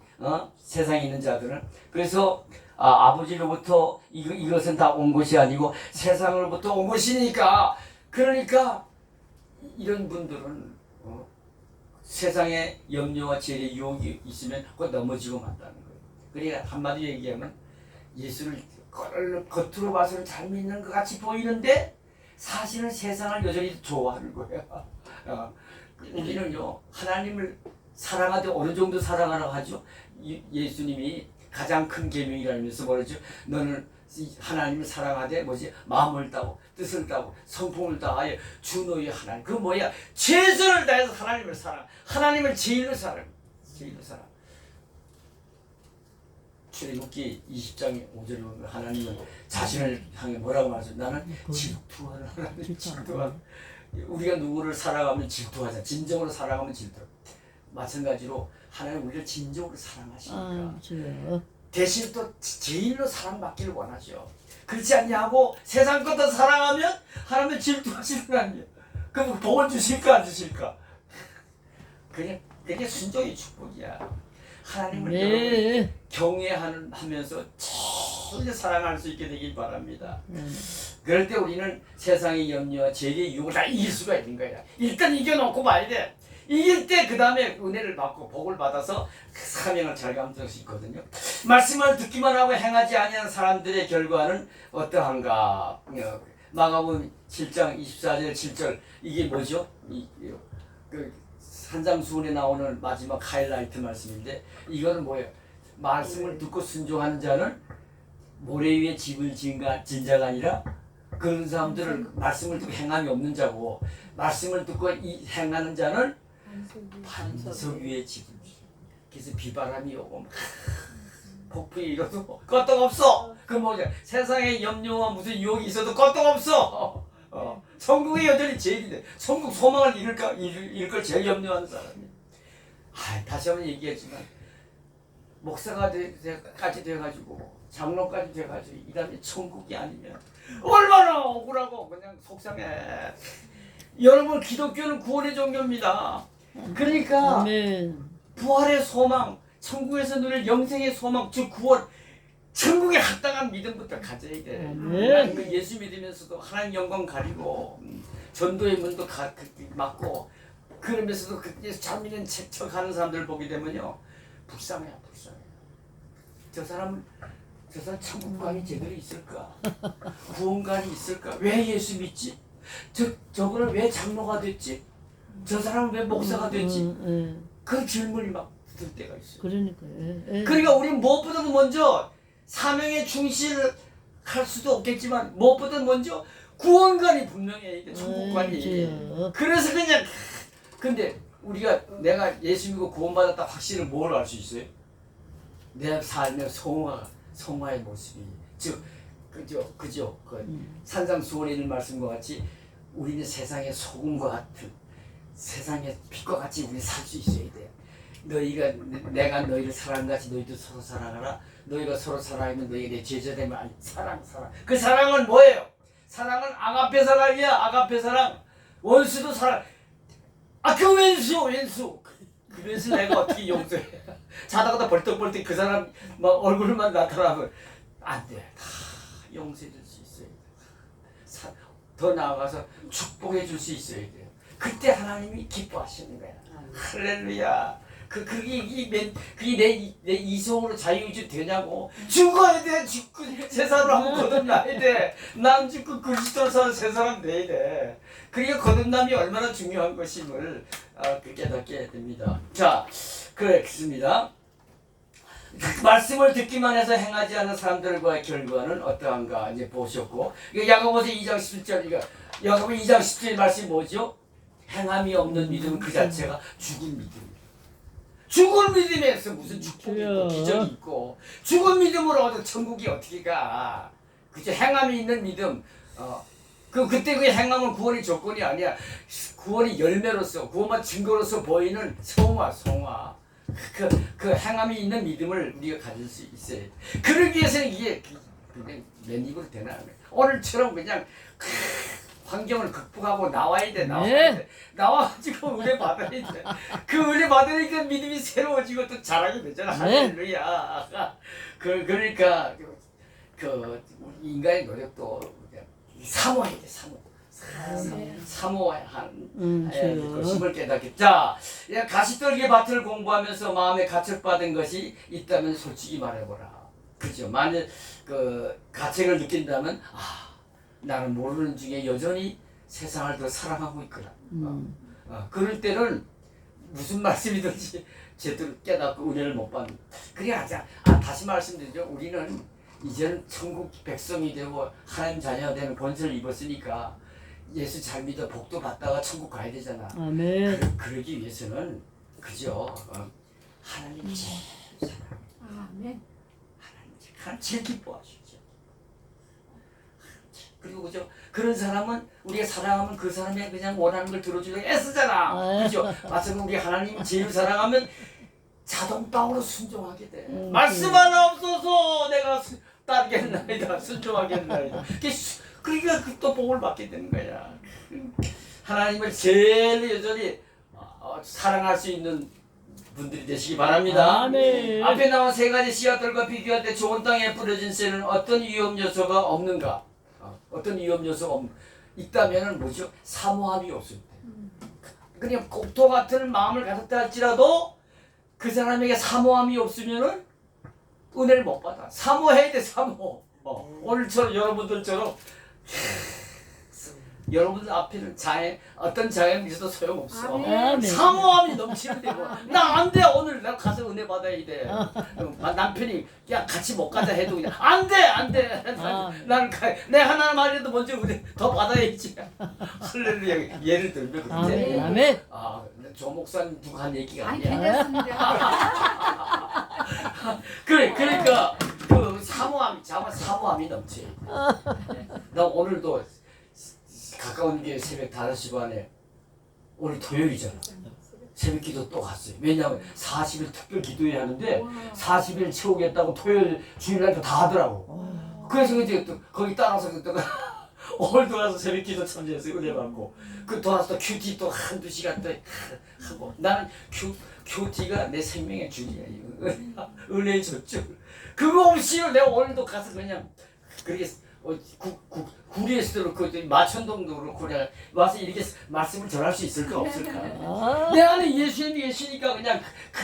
Speaker 1: 세상에 있는 자들은. 그래서 아버지로부터 이것은 다 온 것이 아니고 세상으로부터 온 것이니까 그러니까 이런 분들은 세상에 염려와 재리 유혹이 있으면 곧 넘어지고 만다는 거예요. 그러니까 한마디로 얘기하면 예수를 겉으로 봐서는 잘 믿는 것 같이 보이는데 사실은 세상을 여전히 좋아하는 거예요. 우리는요 하나님을 사랑하되 어느 정도 사랑하라고 하죠? 예수님이 가장 큰 계명이라면서 뭐라죠? 너는 하나님을 사랑하되 뭐지? 마음을 다하고 뜻을 다하고 성품을 다하여 주 너의 하나님. 그 뭐야? 최선을 다해서 하나님을 사랑. 하나님을 제일로 사랑. 제일로 사랑. 출애굽기 20장 5절에 보면 하나님은 자신을 향해 뭐라고 말하죠? 나는 질투하는 하나님. 질투하는. 우리가 누구를 사랑하면 질투하자. 진정으로 사랑하면 질투. 마찬가지로 하나님 우리를 진정으로 사랑하시니까
Speaker 2: 주여.
Speaker 1: 대신 또 제일로 사랑받기를 원하죠. 그렇지 않냐고 세상 것도 사랑하면 하나님은 질투하시는 하나님. 그럼 복을 주실까 안 주실까? 그게 순종의 축복이야. 하나님을
Speaker 2: 네.
Speaker 1: 경외하면서 전혀 사랑할 수 있게 되길 바랍니다. 그럴 때 우리는 세상의 염려와 죄의 유혹을 다 이길 수가 있는 거야. 일단 이겨놓고 봐야 돼. 이길 때 그 다음에 은혜를 받고 복을 받아서 그 사명을 잘 감당할 수 있거든요. 말씀을 듣기만 하고 행하지 아니하는 사람들의 결과는 어떠한가? 마가복음 7장 24절 7절 이게 뭐죠? 그 산상수훈에 나오는 마지막 하이라이트 말씀인데 이거는 뭐예요? 말씀을 듣고 순종하는 자는 모래 위에 집을 지은 자가 아니라 그런 사람들은 말씀을 듣고 행함이 없는 자고 말씀을 듣고 행하는 자는 반석 위에 집을 지은. 그래서 비바람이 오고 폭풍이 일어도 끄떡없어. 그 뭐냐 세상에 염려와 무슨 유혹이 있어도 끄떡없어. 천국이 여전히 제일인데 천국 소망을 잃을 걸 제일 염려하는 사람이에요. 다시 한번 얘기했지만 목사가 까지 돼가지고 장로까지 돼가지고 이 다음에 천국이 아니면 얼마나 억울하고 그냥 속상해. 여러분 기독교는 구원의 종교입니다. 그러니까
Speaker 2: 아멘.
Speaker 1: 부활의 소망, 천국에서 누릴 영생의 소망, 즉 구원, 천국에 합당한 믿음부터 가져야 돼.
Speaker 2: 아멘.
Speaker 1: 예수 믿으면서도 하나님 영광 가리고 전도의 문도 막고 그러면서도 예수 잘 믿는 척하는 사람들을 보게 되면요 불쌍해. 저 사람 천국관이 제대로 있을까? 구원관이 있을까? 왜 예수 믿지? 저거는 왜 장로가 됐지? 저 사람은 왜 목사가 됐지? 그 질문이 막 들 때가 있어요.
Speaker 2: 그러니까요.
Speaker 1: 그러니까 우리는 무엇보다도 먼저 사명에 충실할 수도 없겠지만 무엇보다 먼저 구원관이 분명해야 돼. 천국관이. 그래서 그냥 근데 내가 예수 믿고 구원받았다 확신을 뭘 알 수 있어요? 내 삶의 성화의 모습이 즉 그죠 산상수훈에 있는 말씀과 같이 우리는 세상의 소금과 같은 세상의 빛과 같이 우리 살 수 있어야 돼. 내가 너희를 사랑같이 너희도 서로 사랑하라. 너희가 서로 사랑하면 너희가 내 제자 되면 사랑. 그 사랑은 뭐예요? 사랑은 아가페 사랑이야. 아가페 사랑. 원수도 사랑. 그 왼수. 그 왼수 내가 어떻게 용서해? 자다가도 벌떡벌떡 그 사람 막 얼굴만 나타나면 안 돼. 다 용서해 줄 수 있어야 돼. 더 나아가서 축복해 줄 수 있어야 돼요. 그때 하나님이 기뻐하시는 거야. 할렐루야. 그게 내 이성으로 자유의지 되냐고. 죽어야 돼. 죽고 새 사람 한번 거듭나야 돼. 난 죽고 그리스도로 사는 새 사람 돼야 돼. 그러니까 거듭남이 얼마나 중요한 것임을 깨닫게 됩니다. 자, 그렇습니다. 말씀을 듣기만 해서 행하지 않는 사람들과의 결과는 어떠한가 이제 보셨고, 야고보서 2장 17절 야고보 2장 17절 말씀이 뭐죠? 행함이 없는 믿음은 그 자체가 죽은 믿음. 죽은 믿음에서 무슨 축복이 있고 기적이 있고 죽은 믿음으로 얻은 천국이 어떻게 가? 그죠? 행함이 있는 믿음. 그때 그 행함은 구원의 조건이 아니야. 구원의 열매로서 구원만 증거로서 보이는 성화. 그 행함이 있는 믿음을 우리가 가질 수 있어야 돼. 그러기 위해서는 이게 그냥 맨입으로 되나? 오늘처럼 그냥 환경을 극복하고 나와야 돼. 나와가지고 은혜 받아야 돼. 그 은혜 받으니까 믿음이 새로워지고 또 잘하게 되잖아. 할렐루야. 그러니까 인간의 노력도 사모해야 돼. 사모한 것임을 깨닫게. 자, 가시떨기 밭을 공부하면서 마음에 가책받은 것이 있다면 솔직히 말해보라. 그죠? 만일 가책을 느낀다면 나는 모르는 중에 여전히 세상을 더 사랑하고 있구나. 그럴 때는 무슨 말씀이든지 제대로 깨닫고 은혜를 못 받는. 그래야자. 다시 말씀드리죠. 우리는 이제는 천국 백성이 되고 하나님 자녀가 되는 권세를 입었으니까 예수 잘 믿어 복도 받다가 천국 가야 되잖아.
Speaker 2: 아멘.
Speaker 1: 그러기 위해서는 그죠. 하나님 제일 사랑.
Speaker 4: 아멘.
Speaker 1: 하나님 제일 기뻐하시죠. 그리고 그죠. 그런 사람은 우리가 사랑하면 그 사람이 그냥 원하는 걸 들어주려고 애쓰잖아. 그죠. 마찬가지로 우리 하나님 제일 사랑하면 자동방으로 순종하게 돼. 말씀 하나 없어서 내가 따르겠나이다. 순종하겠나이다. 그러니까 또 복을 받게 되는 거야. 하나님을 제일 여전히 사랑할 수 있는 분들이 되시기 바랍니다.
Speaker 2: 아멘.
Speaker 1: 앞에 나온 세 가지 씨앗들과 비교할 때 좋은 땅에 뿌려진 씨는 어떤 위험 요소가 없는가? 어떤 위험 요소가 있다면은 뭐죠? 사모함이 없을 때. 그냥 곡토 같은 마음을 가졌다 할지라도 그 사람에게 사모함이 없으면은 은혜를 못 받아. 사모해야 돼, 사모. 오늘처럼 여러분들처럼 여러분들 앞에는 어떤 장애는 있어도 소용없어.
Speaker 2: 아멘.
Speaker 1: 사모함이 넘치는 데고 나 안 돼. 오늘 나 가서 은혜 받아야 돼. 남편이 야 같이 못 가자 해도 그냥 안 돼. 나는 내 하나 말이라도 먼저 은혜 더 받아야지. 할렐루야. 예를 들면 그런데
Speaker 2: 아멘.
Speaker 1: 조 목사님 누가 한 얘기가
Speaker 4: 아니
Speaker 1: 아니야.
Speaker 4: 괜찮습니다.
Speaker 1: 그러니까 그 사모함이 넘쳐. 나 오늘도 가까운 게 새벽 5시 반에 오늘 토요일이잖아. 새벽 기도 또 갔어요. 왜냐하면 40일 특별 기도회 하는데 40일 채우겠다고 토요일 주일날 다 하더라고. 그래서 이제 또 거기 따라서 그때가 오늘도 가서 새벽 기도 참여해서 은혜 받고 그 돌아서 또 큐티 또 한두 시간 또 하고 나는 큐티가 내 생명의 줄이야. 은혜의 젖줄. 그거 없이는 내가 오늘도 가서 그냥 그렇게 구리에서도 그렇고 마천동도 그렇고 내가 와서 이렇게 말씀을 전할 수 있을까 없을까. 내 안에 예수님이 계시니까 그냥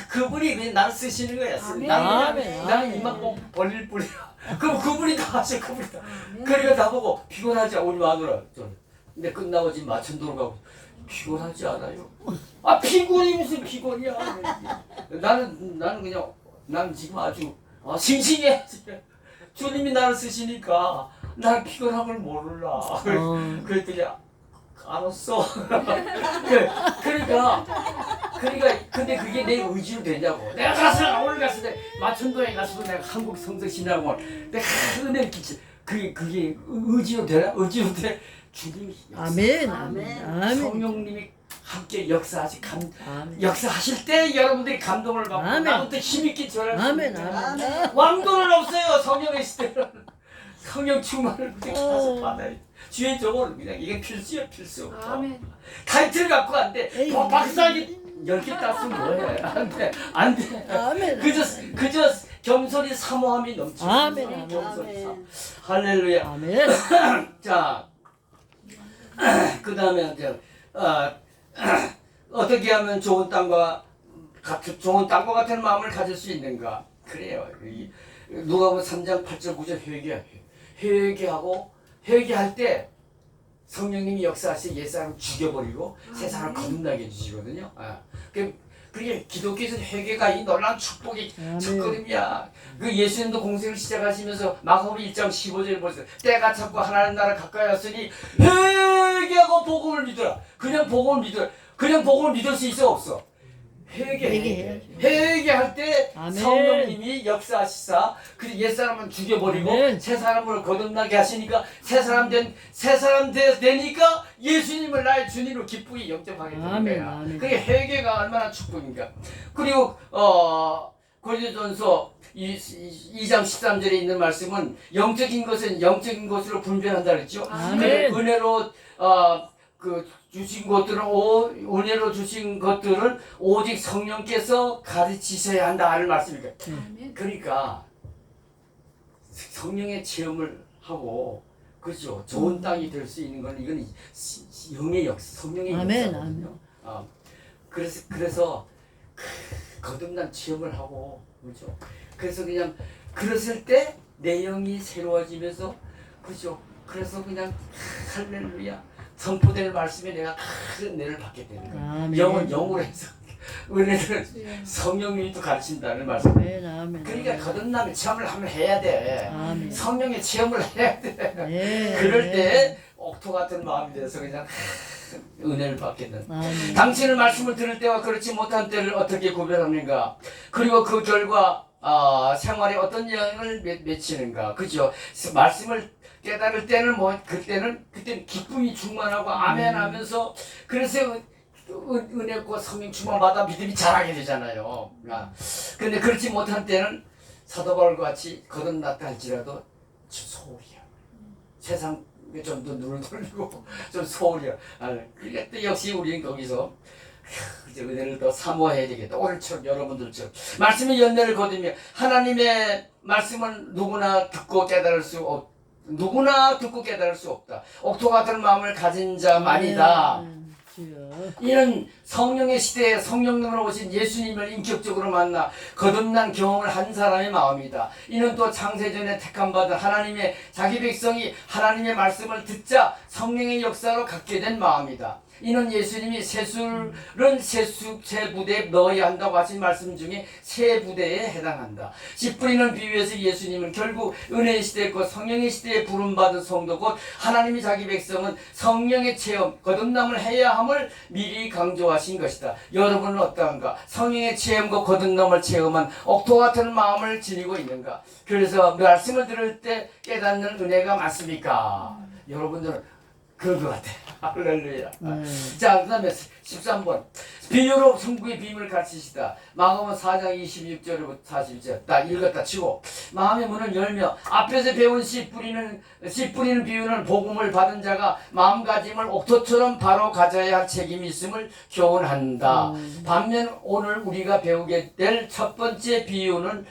Speaker 1: 그분이 그냥 나를 쓰시는 거야. 나는 이만 꼭 벌릴 뿐이야. 그럼 그분이 다 하셔. 그분이 다. 그러니까 다 보고 피곤하지 우리 마누라. 근데 끝나고 지금 마천동으로 가고 피곤하지 않아요? 피곤이 무슨 피곤이야. 나는 그냥 나는 지금 아주 싱싱해. 주님이 나를 쓰시니까 날 피곤한 걸 몰라. 그랬더니 알았어. 그러니까 근데 그게 내 의지로 되냐고. 내가 가서 오늘 가서 마천도에 가서도 내가 한국 성서 신학원 내가 은혜를 끼치. 그게 의지로 되나? 의지로 돼. 주님이
Speaker 2: 아멘.
Speaker 1: 성령님이 함께 역사하실 때 여러분들이 감동을 받고 나부터 힘있게 전할 수 있는 왕도는 없어요. 성령의 시대는 성령 충만을 가서 받아야 주의 종은 그냥 이게 필수야. 필수. 타이틀 갖고 안 돼. 박사학위 10개 땄으면 뭐해. 안 돼. 그저 겸손히 사모함이 넘치는
Speaker 2: 아멘.
Speaker 1: 겸손히 할렐루야.
Speaker 2: 아멘.
Speaker 1: 자, 그 다음에 어떻게 하면 좋은 땅과 같은 마음을 가질 수 있는가? 그래요. 누가복음 3장 8절 9절 회개하고 회개할 때 성령님이 역사하시 옛사람 죽여버리고 새 사람 거듭나게 해주시거든요. 그게 기독교에서는 회개가 이 놀라운 축복의 첫걸음이야. 그 예수님도 공생을 시작하시면서 마가복음 1장 15절에 보세요. 때가 찼고 하나님 나라 가까이 왔으니 회개하고 복음을 믿어라. 그냥 복음을 믿을 수 있어 없어? 회개할 때 성령님이 역사하시사 그 옛사람은 죽여버리고 새 사람을 거듭나게 하시니까 새 사람 되니까 예수님을 나의 주님으로 기쁘게 영접하게 되는 거야. 그게 회개가 얼마나 축복인가. 그리고 고린도전서 2장 13절에 있는 말씀은 영적인 것은 영적인 것으로 분별한다 그랬죠. 은혜로 은혜로 주신 것들은 오직 성령께서 가르치셔야 한다 하는 말씀이니까. 그러니까 성령의 체험을 하고 그죠. 좋은 땅이 될 수 있는 건 이건 영의 역사, 성령의 역사거든요. 그래서 거듭난 체험을 하고 그죠. 그래서 그냥 그랬을 때 내 영이 새로워지면서 그죠. 그래서 그냥 할렐루야. 선포될 말씀에 내가 큰 은혜를 받게 되는 거예요. 영은 영으로 해서 은혜는 성령님이 또 가르친다는 말씀.
Speaker 2: 아멘, 아멘.
Speaker 1: 그러니까 거듭남의 체험을 한번 해야 돼.
Speaker 2: 아멘.
Speaker 1: 성령의 체험을 해야 돼.
Speaker 2: 네.
Speaker 1: 그럴 때 옥토 같은 마음이 돼서 그냥 은혜를 받게 된.
Speaker 2: 아멘.
Speaker 1: 당신의 말씀을 들을 때와 그렇지 못한 때를 어떻게 구별하는가? 그리고 그 결과 생활에 어떤 영향을 맺히는가? 그죠? 말씀을 깨달을 때는 그때는 기쁨이 충만하고 아멘하면서 그래서 은혜과 성령 충만 받아 믿음이 자라게 되잖아요. 근데 그렇지 못한 때는 사도 바울과 같이 거듭났다 할지라도 소홀이야. 세상 좀 더 눈을 돌리고 좀 소홀이야. 그러니까 또 역시 우리는 거기서 이제 은혜를 더 사모해야 되겠다. 오늘처럼 여러분들처럼 말씀의 연례를 거두며 하나님의 말씀은 누구나 듣고 깨달을 수 없다. 옥토 같은 마음을 가진 자만이다.
Speaker 2: 아멘. 주여.
Speaker 1: 이는 성령의 시대에 성령님으로 오신 예수님을 인격적으로 만나 거듭난 경험을 한 사람의 마음이다. 이는 또 창세전에 택함받은 하나님의 자기 백성이 하나님의 말씀을 듣자 성령의 역사로 갖게 된 마음이다. 이는 예수님이 새술은 새 부대에 넣어야 한다고 하신 말씀 중에 새 부대에 해당한다. 씨 뿌리는 비유에서 예수님은 결국 은혜의 시대였고 성령의 시대에 부름받은 성도 곧 하나님이 자기 백성은 성령의 체험, 거듭남을 해야 함을 미리 강조하신 것이다. 여러분은 어떠한가? 성령의 체험과 거듭남을 체험한 옥토 같은 마음을 지니고 있는가? 그래서 말씀을 들을 때 깨닫는 은혜가 많습니까? 여러분들은 그런 것 같아. 할렐루야. 자, 그 다음에 13번. 비유로 천국의 비밀을 가르치시다. 마가복음 4장 26절부터 41절. 딱 읽었다 치고. 마음의 문을 열며 앞에서 배운 씨 뿌리는 비유는 복음을 받은 자가 마음가짐을 옥토처럼 바로 가져야 할 책임이 있음을 교훈한다. 반면 오늘 우리가 배우게 될 첫 번째 비유는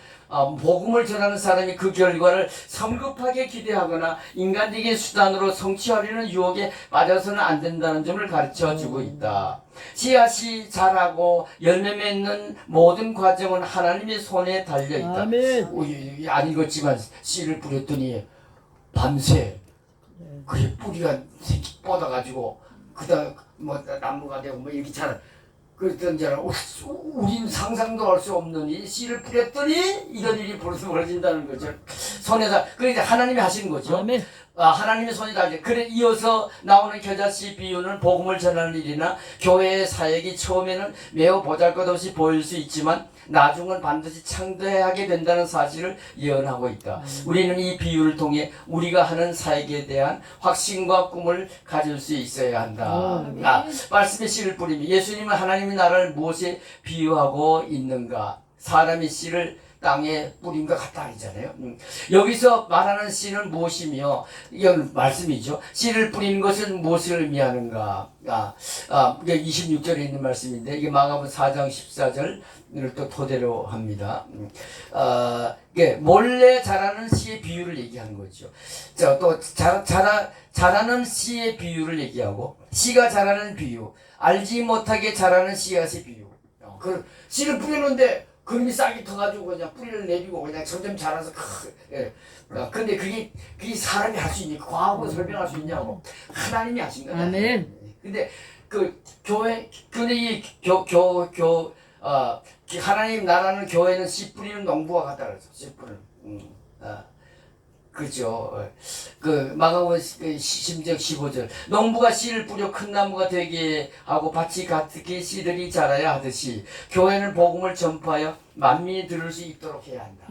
Speaker 1: 복음을 전하는 사람이 그 결과를 성급하게 기대하거나 인간적인 수단으로 성취하려는 유혹에 빠져서는 안 된다는 점을 가르쳐주고 있다. 씨앗이 자라고 열매 맺는 모든 과정은 하나님의 손에 달려있다.
Speaker 2: 아멘.
Speaker 1: 안 읽었지만 씨를 뿌렸더니 밤새 그게 뿌리가 뻗어가지고 그다음 나무가 되고 이렇게 자라. 그랬던 자는 우린 상상도 할 수 없는 이 씨를 뿌렸더니 이런 일이 벌어진다는 거죠. 손에다 그러니까 하나님이 하신 거죠.
Speaker 2: 아멘.
Speaker 1: 하나님의 손이 달려. 그래 이어서 나오는 겨자씨 비유는 복음을 전하는 일이나 교회의 사역이 처음에는 매우 보잘것없이 보일 수 있지만 나중은 반드시 창대하게 된다는 사실을 예언하고 있다. 우리는 이 비유를 통해 우리가 하는 사역에 대한 확신과 꿈을 가질 수 있어야 한다. 말씀의 씨를 뿌리며 예수님은 하나님의 나라를 무엇에 비유하고 있는가? 사람이 씨를 땅에 뿌린 것 같다 하잖아요. 여기서 말하는 씨는 무엇이며 이건 말씀이죠. 씨를 뿌리는 것은 무엇을 의미하는가? 이게 26절에 있는 말씀인데 이게 마가복음 4장 14절을 또 토대로 합니다. 이게 몰래 자라는 씨의 비유를 얘기하는 거죠. 또 자라는 씨의 비유를 얘기하고 씨가 자라는 비유, 알지 못하게 자라는 씨앗의 비유. 그 씨를 뿌리는데 그림이 싹이 터가지고 그냥 뿌리를 내리고 그냥 점점 자라서 근데 그게 사람이 할 수 있니? 과학으로 설명할 수 있냐고. 하나님이 하신 거야.
Speaker 2: 아멘.
Speaker 1: 근데 그 교회 근데 이 하나님 나라는 교회는 씨 뿌리는 농부와 같다 그랬어. 씨 뿌리는. 그죠. 그 마가복음 10장 15절. 농부가 씨를 뿌려 큰 나무가 되게 하고 밭이 가득히 씨들이 자라야 하듯이 교회는 복음을 전파하여 만민이 들을 수 있도록 해야 한다.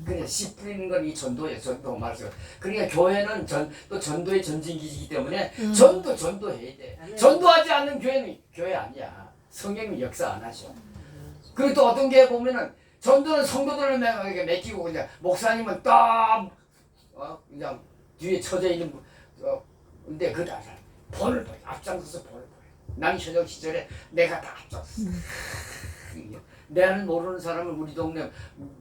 Speaker 1: 그래 씨 뿌리는 건 이 전도예요. 전도 말씀. 그러니까 교회는 또 전도의 전진기지이기 때문에 전도해야 돼. 전도하지 않는 교회는 교회 아니야. 성령님 역사 안 하셔. 그리고 또 어떤 게 보면은 전도는 성도들을 맡기고 그냥 목사님은 딱 그냥 뒤에 처져 있는 근데 그 다음 본을 보여. 앞장서서 본을 보여. 난 현역 시절에 내가 다 앞장섰어. 나는 모르는 사람을 우리 동네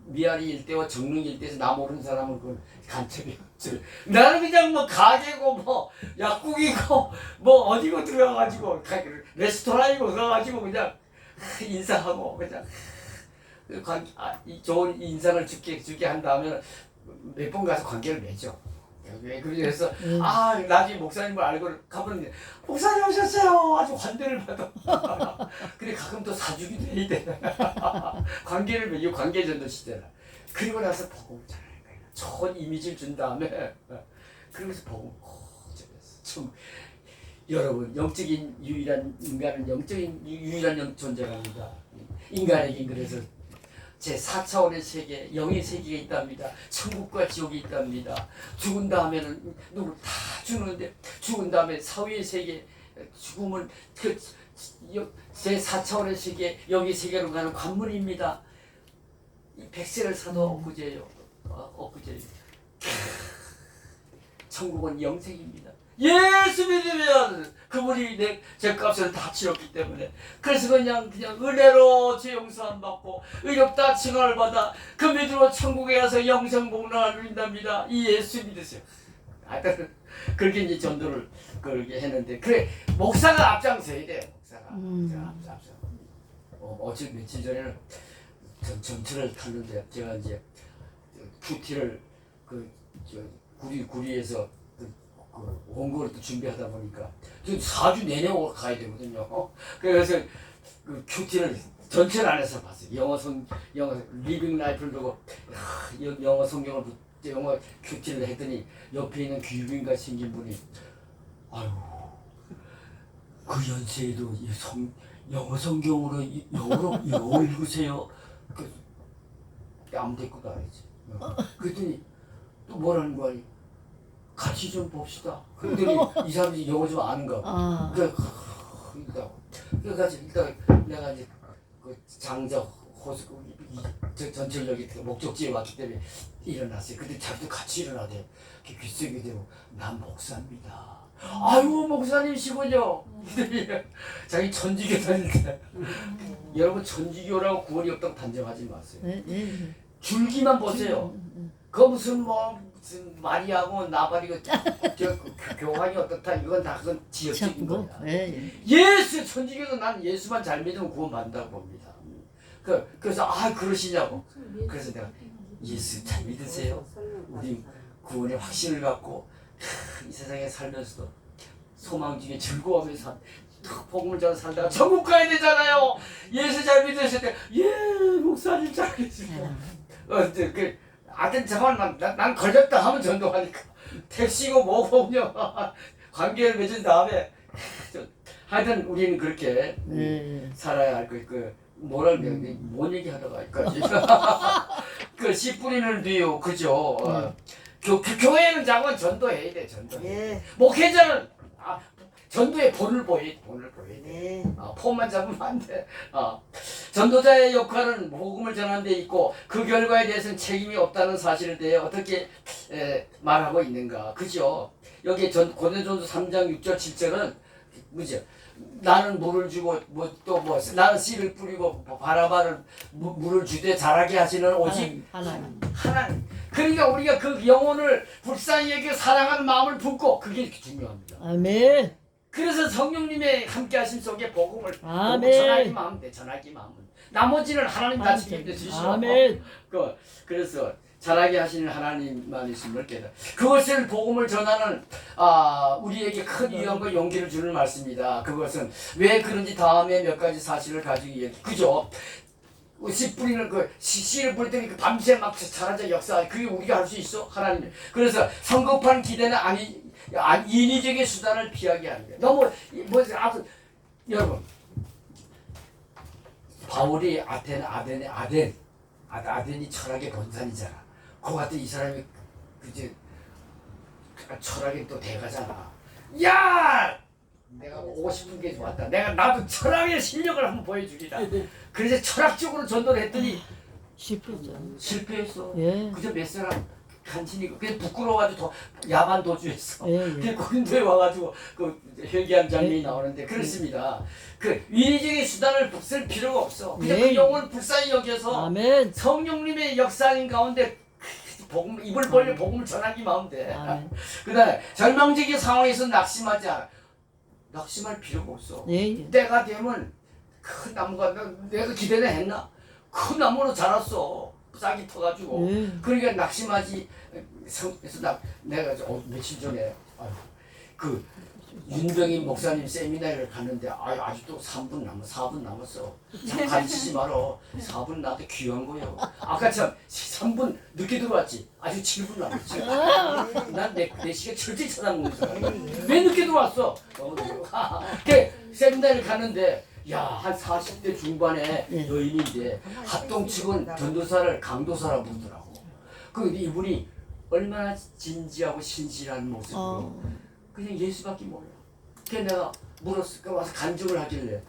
Speaker 1: 미아리 일대와 정릉 일대에서 나 모르는 사람을 그 간첩이 나는 그냥 뭐 가게고 뭐 약국이고 뭐 어디고 들어가가지고 레스토랑이고 가가지고 그냥 인사하고 그냥 좋은 인상을 주게 한 다음에 몇 번 가서 관계를 맺죠. 그래서 나중에 목사님을 알고 가보는데 목사님 오셨어요. 아주 환대를 받아. 그래 가끔 또 사주기도 해야 돼. 관계를 맺고 관계전도 시대라. 그리고 나서 복음을 전하는 거예요. 좋은 이미지를 준 다음에 그러면서 복음을 좀 여러분 영적인 유일한 인간은 영적인 유일한 존재랍니다. 인간에게 그래서 제 4차원의 세계, 영의 세계가 있답니다. 천국과 지옥이 있답니다. 죽은 다음에는 누굴 다 죽는데 죽은 다음에 사후의 세계, 죽음은 제 4차원의 세계, 영의 세계로 가는 관문입니다. 이 백세를 사도 엊그제예요. 엊그제. 천국은 영생입니다. 예수 믿으면 그분이 제 값을 다 치렀기 때문에 그래서 그냥 은혜로 제 용서함 받고 의롭다 칭함을 받아 그 믿음으로 천국에 가서 영생 복락을 누린답니다. 이 예수 믿으세요. 하여튼 그렇게 이제 전도를 그렇게 했는데 그래 목사가 앞장서야 돼. 목사가 앞장서. 어제 며칠 전에는 전철을 탔는데 제가 이제 큐티를 구리에서 원고를 또 준비하다 보니까 4주 내내 가야 되거든요. 그래서 그 큐티를 전철 안에서 봤어요. 영어 리빙 라이프를 두고 영어 성경을 영어 큐티를 했더니 옆에 있는 귀빈가 생긴 분이 아유 그 연세에도 영어 성경으로 영어로 읽으세요. 뺨 대고 나야지. 그랬더니 또 뭐라는 거야? 같이 좀 봅시다. 그랬더니 이 사람이 영어 좀 아는가 봐. 그래서 일단 내가 이제 그 장적 전철역에 목적지에 왔기 때문에 일어났어요. 근데 자기도 같이 일어나대. 귓속에 대고 난 목사입니다. 아이고 목사님이시군요. 자기 천주교 다닐 때 여러분 천주교라고 구원이 없다고 단정하지 마세요. 줄기만 보세요. 그 무슨 마리아고 나발이고 교황이 어떻다 이건 다 그건 지역적인 거야. 예수 천주교도 난 예수만 잘 믿으면 구원받는다고 봅니다. 그래서 그러시냐고. 그래서 내가 예수 잘 믿으세요. 우리 구원의 확신을 갖고 이 세상에 살면서도 소망 중에 즐거워하면서 복음을 전 살다가 천국 가야 되잖아요. 예수 잘 믿으실 때 목사님 잘 믿으세요. 하여튼 정말 난 걸렸다 하면 전도하니까 택시고 뭐고 그냥 관계를 맺은 다음에 하여튼 우리는 그렇게 살아야 할 거. 뭔 얘기 하다가 여기까지 그 씨 뿌리는 뒤요 그죠. 교회는 자꾸 전도해야 돼. 전도해. 목회자는 전도의 본을 보여야 돼. 폼만 잡으면 안 돼. 전도자의 역할은 복음을 전하는 데 있고 그 결과에 대해서는 책임이 없다는 사실에 대해 어떻게 말하고 있는가. 그죠? 여기 고린도전서 3장 6절 7절은 뭐죠? 나는 물을 주고 나는 씨를 뿌리고 바라바는 물을 주되 자라게 하시는 오직 하나님. 그러니까 우리가 그 영혼을 불쌍히 여겨 사랑하는 마음을 품고 그게 중요합니다.
Speaker 2: 아멘.
Speaker 1: 그래서 성령님의 함께하심 속에 복음을 전하기만 하면 나머지는 하나님 다 책임져 주시오.
Speaker 2: 아멘.
Speaker 1: 그래서 잘하게 하시는 하나님만 있음을 깨달아. 그것을 복음을 전하는 우리에게 큰 위험과 용기를 주는 말씀이다. 그것은 왜 그런지 다음에 몇 가지 사실을 가지고 그죠? 씨 뿌리는 씨를 뿌릴 때 밤새 막 자라자 역사 그게 우리가 할 수 있어? 하나님. 그래서 성급한 기대는 인위적인 수단을 피하게 하는 거예요. 너무 여러분 바울이 아덴이 철학의 본산이잖아. 그 같은 이 사람이 그제 철학의 또 대가잖아. 야! 내가 오고 싶은 게 왔다. 나도 철학의 실력을 한번 보여주리라. 그래서 철학적으로 전도를 했더니 실패했어. 그저 몇 사람 간신히 그게 부끄러워가지고 야만 도주했어. 그 고린도에 와가지고 그 회개한 장면이 나오는데 그렇습니다. 그 인위적인 수단을 쓸 필요가 없어. 그냥 그 영혼을 불쌍히 여겨서 성령님의 역사인 가운데 입을 벌려 복음을 전하기만 하면 돼. 그다음에 절망적인 상황에서 낙심하지 않아. 낙심할 필요가 없어. 때가 되면 큰 나무가 내가 기대는 했나? 큰 나무로 자랐어. 싹이 터가지고. 그러니까 낙심하지
Speaker 5: 그래서 내가 며칠 전에 그 윤병인 목사님 세미나를 갔는데 아직도 3분 4분 남았어. 참 가르치지 말어. 4분 나도 귀한 거예요. 아까 참 3분 늦게 들어왔지. 아직 7분 남았지. 난내 시간 절대 찾아먹는 사람. 왜 늦게 들어왔어? 그 세미나를 갔는데 한 40대 중반의 여인인데 합동측은 전도사를 강도사라고 부르더라고. 그 이분이 얼마나 진지하고 신실한 모습으로 그냥 예수밖에 몰라. 그래서 내가 물었을까 와서 간증을 하길래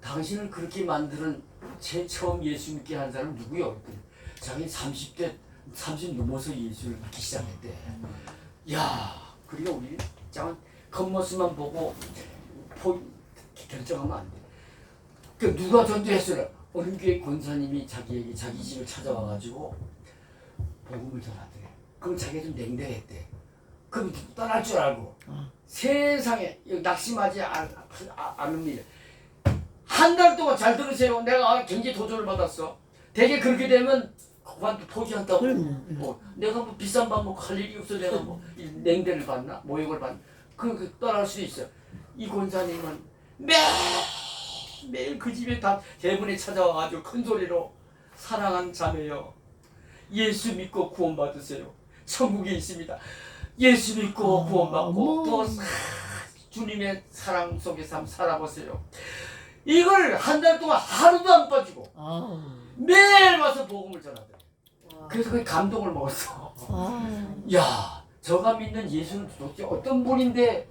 Speaker 5: 당신을 그렇게 만드는 제일 처음 예수 믿게 한 사람 누구요? 그랬더니 자기 30 넘어서 예수를 믿기 시작했대. 그러니까 우리 짱은 겉모습만 보고 결정하면 안 돼. 그 누가 전도했어요? 어느 교회 권사님이 자기 집을 찾아와가지고 복음을 전하더래. 그럼 자기가 좀 냉랭했대. 그럼 떠날 줄 알고 세상에 낙심하지 않은 일. 한 달 동안 잘 들으세요. 내가 굉장히 도전을 받았어. 되게 그렇게 되면 그만두 포기한다고. 내가 뭐 비싼 밥 먹고 할 일이 없어. 내가 뭐 냉대를 받나 모욕을 받나. 그 떠날 수도 있어. 이 권사님은 매일 그 집에 다 대문에 찾아와가지고 큰 소리로 사랑한 자매여 예수 믿고 구원받으세요. 천국에 있습니다. 예수 믿고 구원받고 또 주님의 사랑 속에서 한번 살아보세요. 이걸 한 달 동안 하루도 안 빠지고 매일 와서 복음을 전하더래. 그래서 그 감동을 먹었어. 저가 믿는 예수는 도대체 어떤 분인데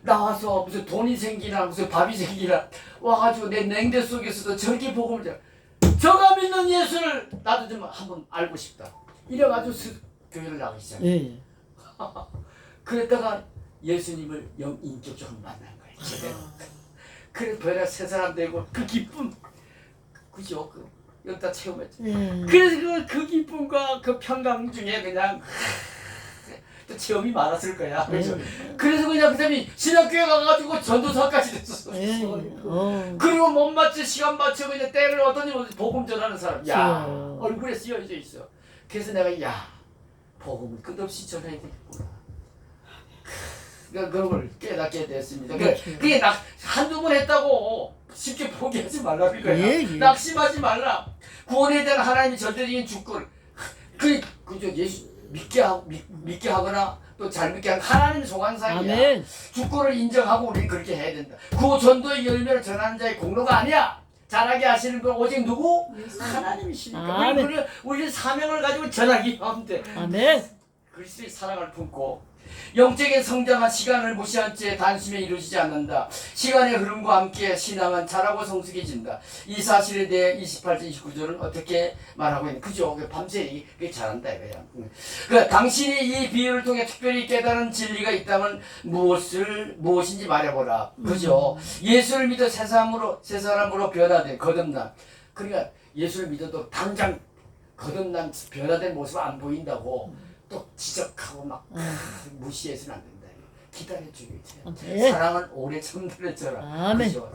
Speaker 5: 나와서 무슨 돈이 생기나 무슨 밥이 생기나 와가지고 내 냉대 속에서도 저렇게 복음을 전하. 저가 믿는 예수를 나도 좀 한번 알고 싶다. 이래가지고 교회를 나가기 시작해. 그랬다가 예수님을 인격적으로 만난 거예요. 그래서 별에 새 사람 되고 그 기쁨, 그죠? 여기다 체험했죠. 그래서 그 기쁨과 그 평강 중에 그냥 또 체험이 많았을 거야. 그래서 그냥 그 사람이 신학교에 가가지고 전도사까지 됐었어. 그리고 못 맞춰 시간 맞춰 그냥 때를 얻더니 복음 전하는 사람. 얼굴에 쓰여져 있어. 그래서 내가 복음을 끝없이 전해야 되겠구나. 그런 걸 깨닫게 됐습니다. 그게 한두 번 했다고 쉽게 포기하지 말라는 거야. 낙심하지 말라. 구원에 대한 하나님의 절대적인 주권. 그저 예수 믿게 하거나 또 잘 믿게 하는 하나님의 소관사이야. 주권을 인정하고 우리는 그렇게 해야 된다. 그 전도의 열매를 전하는 자의 공로가 아니야. 잘하게 하시는 건 오직 누구? 하나님이시니까. 우리는 사명을 가지고 전하기 하면 돼. 그리스도의 사랑을 품고 영적인 성장한 시간을 무시한 채 단숨에 이루어지지 않는다. 시간의 흐름과 함께 신앙은 자라고 성숙해진다. 이 사실에 대해 28절 29절은 어떻게 말하고 있는 그죠? 밤새 그게 잘한다 이거야. 그러니까 당신이 이 비유를 통해 특별히 깨달은 진리가 있다면 무엇인지 말해보라. 그죠? 예수를 믿어 새 사람으로 변화된 거듭난. 그러니까 예수를 믿어도 당장 거듭난 변화된 모습 안 보인다고 또 지적하고 막 무시해서는 안 된다. 기다려주기 돼. 사랑은 오래 참들어져라. 그죠?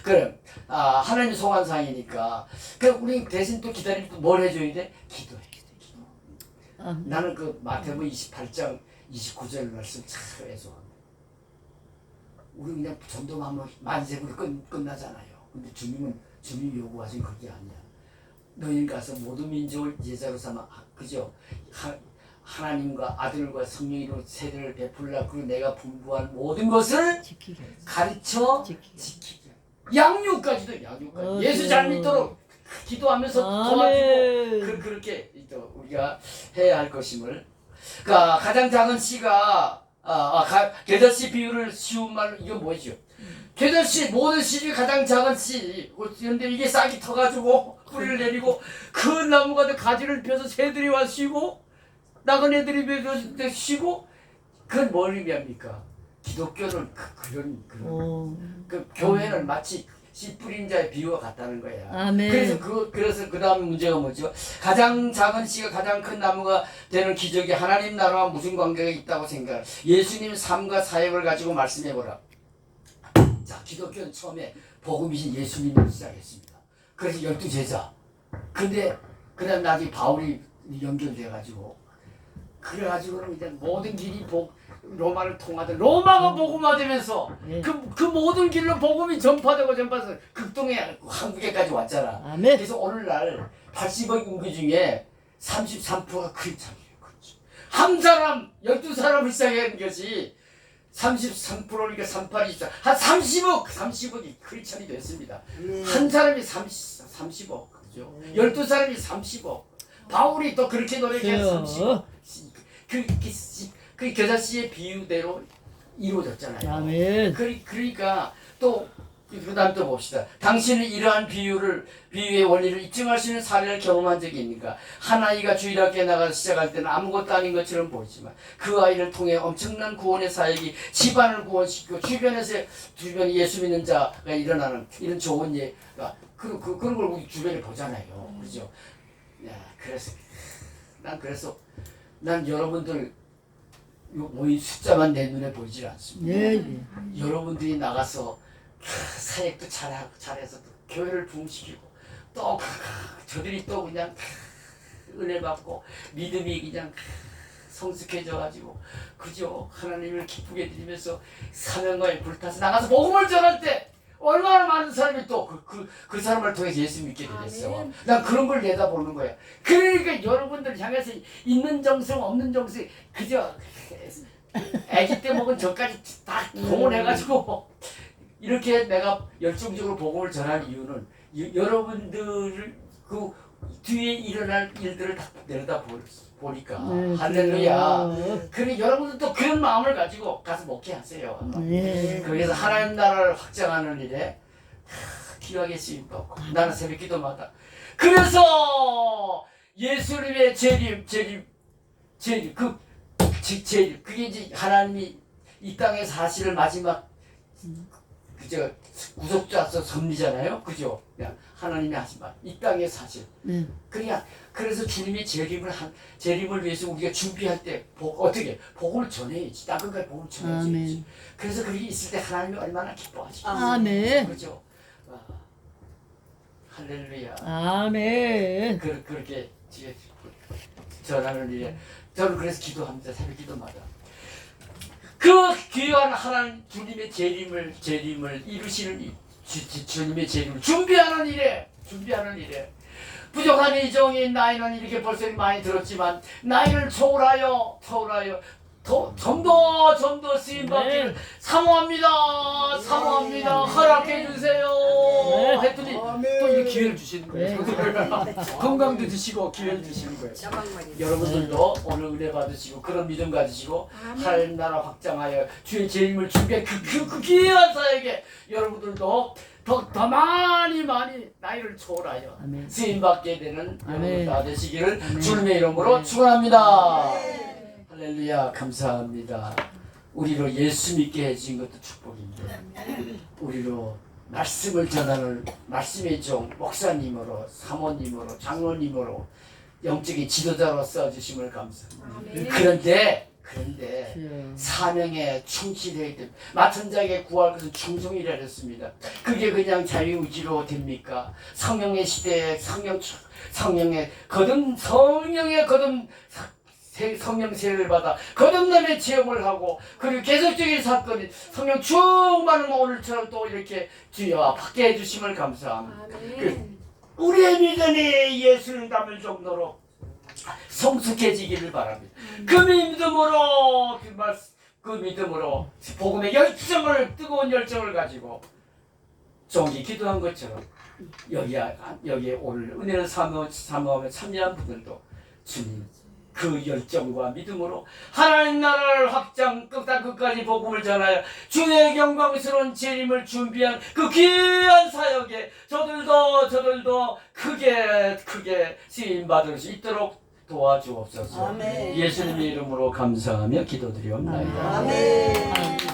Speaker 5: 그래. 하나님 소관상이니까. 그럼 우리 대신 또 기다리면 또 뭘 해줘야 돼? 기도해. 나는 그 마태복음 28장 29절 말씀 참 애소합니다. 우리 그냥 전도만 만세부로 끝나잖아요. 근데 주님이 요구하신 그게 아니야. 너희는 가서 모든 민족을 제자로 삼아. 그죠? 하나님과 아들과 성령으로 세대를 베풀라. 그리고 내가 분부한 모든 것을 가르쳐 지키게. 양육까지도. 예수 잘 믿도록 기도하면서 도와주고 그렇게 우리가 해야 할 것임을. 그러니까 가장 작은 씨가 겨자씨 비유를 쉬운 말로 이거 뭐죠? 겨자씨 모든 씨 중에 가장 작은 씨. 그런데 이게 싹이 터가지고 뿌리를 내리고 그 나무가 가지를 펴서 새들이 와 쉬고 나그네들이 쉬고. 그건 뭘 의미합니까? 기독교는 그런 교회는 마치 씨 뿌린 자의 비유와 같다는 거야. 그래서 그 다음 문제가 뭐죠? 가장 작은 씨가 가장 큰 나무가 되는 기적이 하나님 나라와 무슨 관계가 있다고 생각해? 예수님 삶과 사역을 가지고 말씀해보라. 자, 기독교는 처음에 복음이신 예수님을 시작했습니다. 그래서 12제자. 근데 그 다음 나중에 바울이 연결돼가지고 그래가지고는 이제 모든 길이 로마를 통하던 로마가 복음화 되면서
Speaker 2: 네.
Speaker 5: 그 모든 길로 복음이 전파되고 극동에 한국에까지 왔잖아.
Speaker 2: 아멘.
Speaker 5: 그래서 오늘날 80억 인구 중에 33%가 크리스찬이에요. 그렇죠. 한 사람 12사람을 시작한 것이 33%니까 38, 24, 한 30억이 크리스찬이 됐습니다. 한 사람이 30억, 그죠? 12사람이 30억. 바울이 또 그렇게 노력해서 30억. 그 겨자씨의 비유대로 이루어졌잖아요.
Speaker 2: 아멘.
Speaker 5: 그러니까 또 그다음 또 봅시다. 당신은 이러한 비유의 원리를 입증할 수 있는 사례를 경험한 적이 있는가? 한 아이가 주일학교에 나가서 시작할 때는 아무것도 아닌 것처럼 보이지만 그 아이를 통해 엄청난 구원의 사역이 집안을 구원시키고 주변에 예수 믿는 자가 일어나는 이런 좋은 예가 그런 걸 우리 주변에 보잖아요. 그죠? 야, 난 여러분들 모인 숫자만 내 눈에 보이질 않습니다.
Speaker 2: 네.
Speaker 5: 여러분들이 나가서 사역도 잘해서 또 교회를 부흥시키고 또 저들이 또 그냥 은혜 받고 믿음이 그냥 성숙해져가지고 그죠? 하나님을 기쁘게 드리면서 사명과에 불타서 나가서 복음을 전할 때 얼마나 많은 사람이 또 그 사람을 통해서 예수 믿게 되겠어. 난 그런 걸 내다보는 거야. 그러니까 여러분들 향해서 있는 정성 없는 정성 그저 아기 때 먹은 젖까지 다 동원해가지고 이렇게 내가 열정적으로 복음을 전한 이유는 여러분들을 그 뒤에 일어날 일들을 다 내려다 보니까 할렐루야. 그래 여러분들도 그런 마음을 가지고 가서 목회하세요.
Speaker 2: 네.
Speaker 5: 거기서 하나님 나라를 확장하는 일에 귀하게 쓰임받고 나는 새벽기도마다 그래서 예수님의 재림 그게 이제 하나님이 이 땅의 사실을 마지막 그저 구속자서 섭리잖아요. 그죠? 하나님이 하신 말. 이 땅의 사실. 그래서 주님이 재림을 위해서 우리가 준비할 때 어떻게 복음을 전해야지. 땅끝까지 복음을 전해야지.
Speaker 2: 아멘.
Speaker 5: 그래서 그게 있을 때 하나님이 얼마나 기뻐하시죠.
Speaker 2: 아멘.
Speaker 5: 그죠? 할렐루야.
Speaker 2: 아멘.
Speaker 5: 그렇게 전하는 일에 저는 그래서 기도합니다. 새벽 기도마다. 그 귀한 하나님 주님의 재림을 이루시는 주님의 재림을 준비하는 일에 부족한 이종이 나이는 이렇게 벌써 많이 들었지만 나이를 초월하여 좀 더 쓰임받기를 사모합니다. 허락해 주세요. 했더니 또 이렇게 기회를 주시는 거예요. 건강도 주시고 기회를 주시는 거예요. 여러분들도 오늘 은혜 받으시고 그런 믿음 가지시고 하나님 나라 확장하여 주의 재림을 준비한 그 귀한 사역에 여러분들도 더 많이 나이를 초월하여 쓰임받게 되는 여러분 다 되시기를 주님의 이름으로 축원합니다. 할렐루야. 감사합니다. 우리로 예수 믿게 해주신 것도 축복인데 우리로 말씀을 전하는 말씀의 종 목사님으로 사모님으로 장로님으로 영적인 지도자로 써주심을 감사합니다. 그런데 사명에 충실해야 됩니다. 맡은 자에게 구할 것은 충성이라 했습니다. 그게 그냥 자유의지로 됩니까? 성령의 시대에 성령의 성령 세례를 받아 거듭남의 체험을 하고 그리고 계속적인 사건이 성령 충만한 오늘처럼 또 이렇게 주여 받게 해주심을 감사합니다. 우리의 믿음이 예수를 닮을 정도로 성숙해지기를 바랍니다. 그 믿음으로 복음의 뜨거운 열정을 가지고 종이 기도한 것처럼 여기에 오늘 은혜를 사모하며 참여한 분들도 주님 그 열정과 믿음으로 하나님 나라를 확장 끝까지 복음을 전하여 주의 영광스러운 재림을 준비한 그 귀한 사역에 저들도 크게 쓰임받을 수 있도록 도와주옵소서.
Speaker 3: 아멘.
Speaker 5: 예수님의 이름으로 감사하며 기도드리옵나이다.
Speaker 3: 아멘.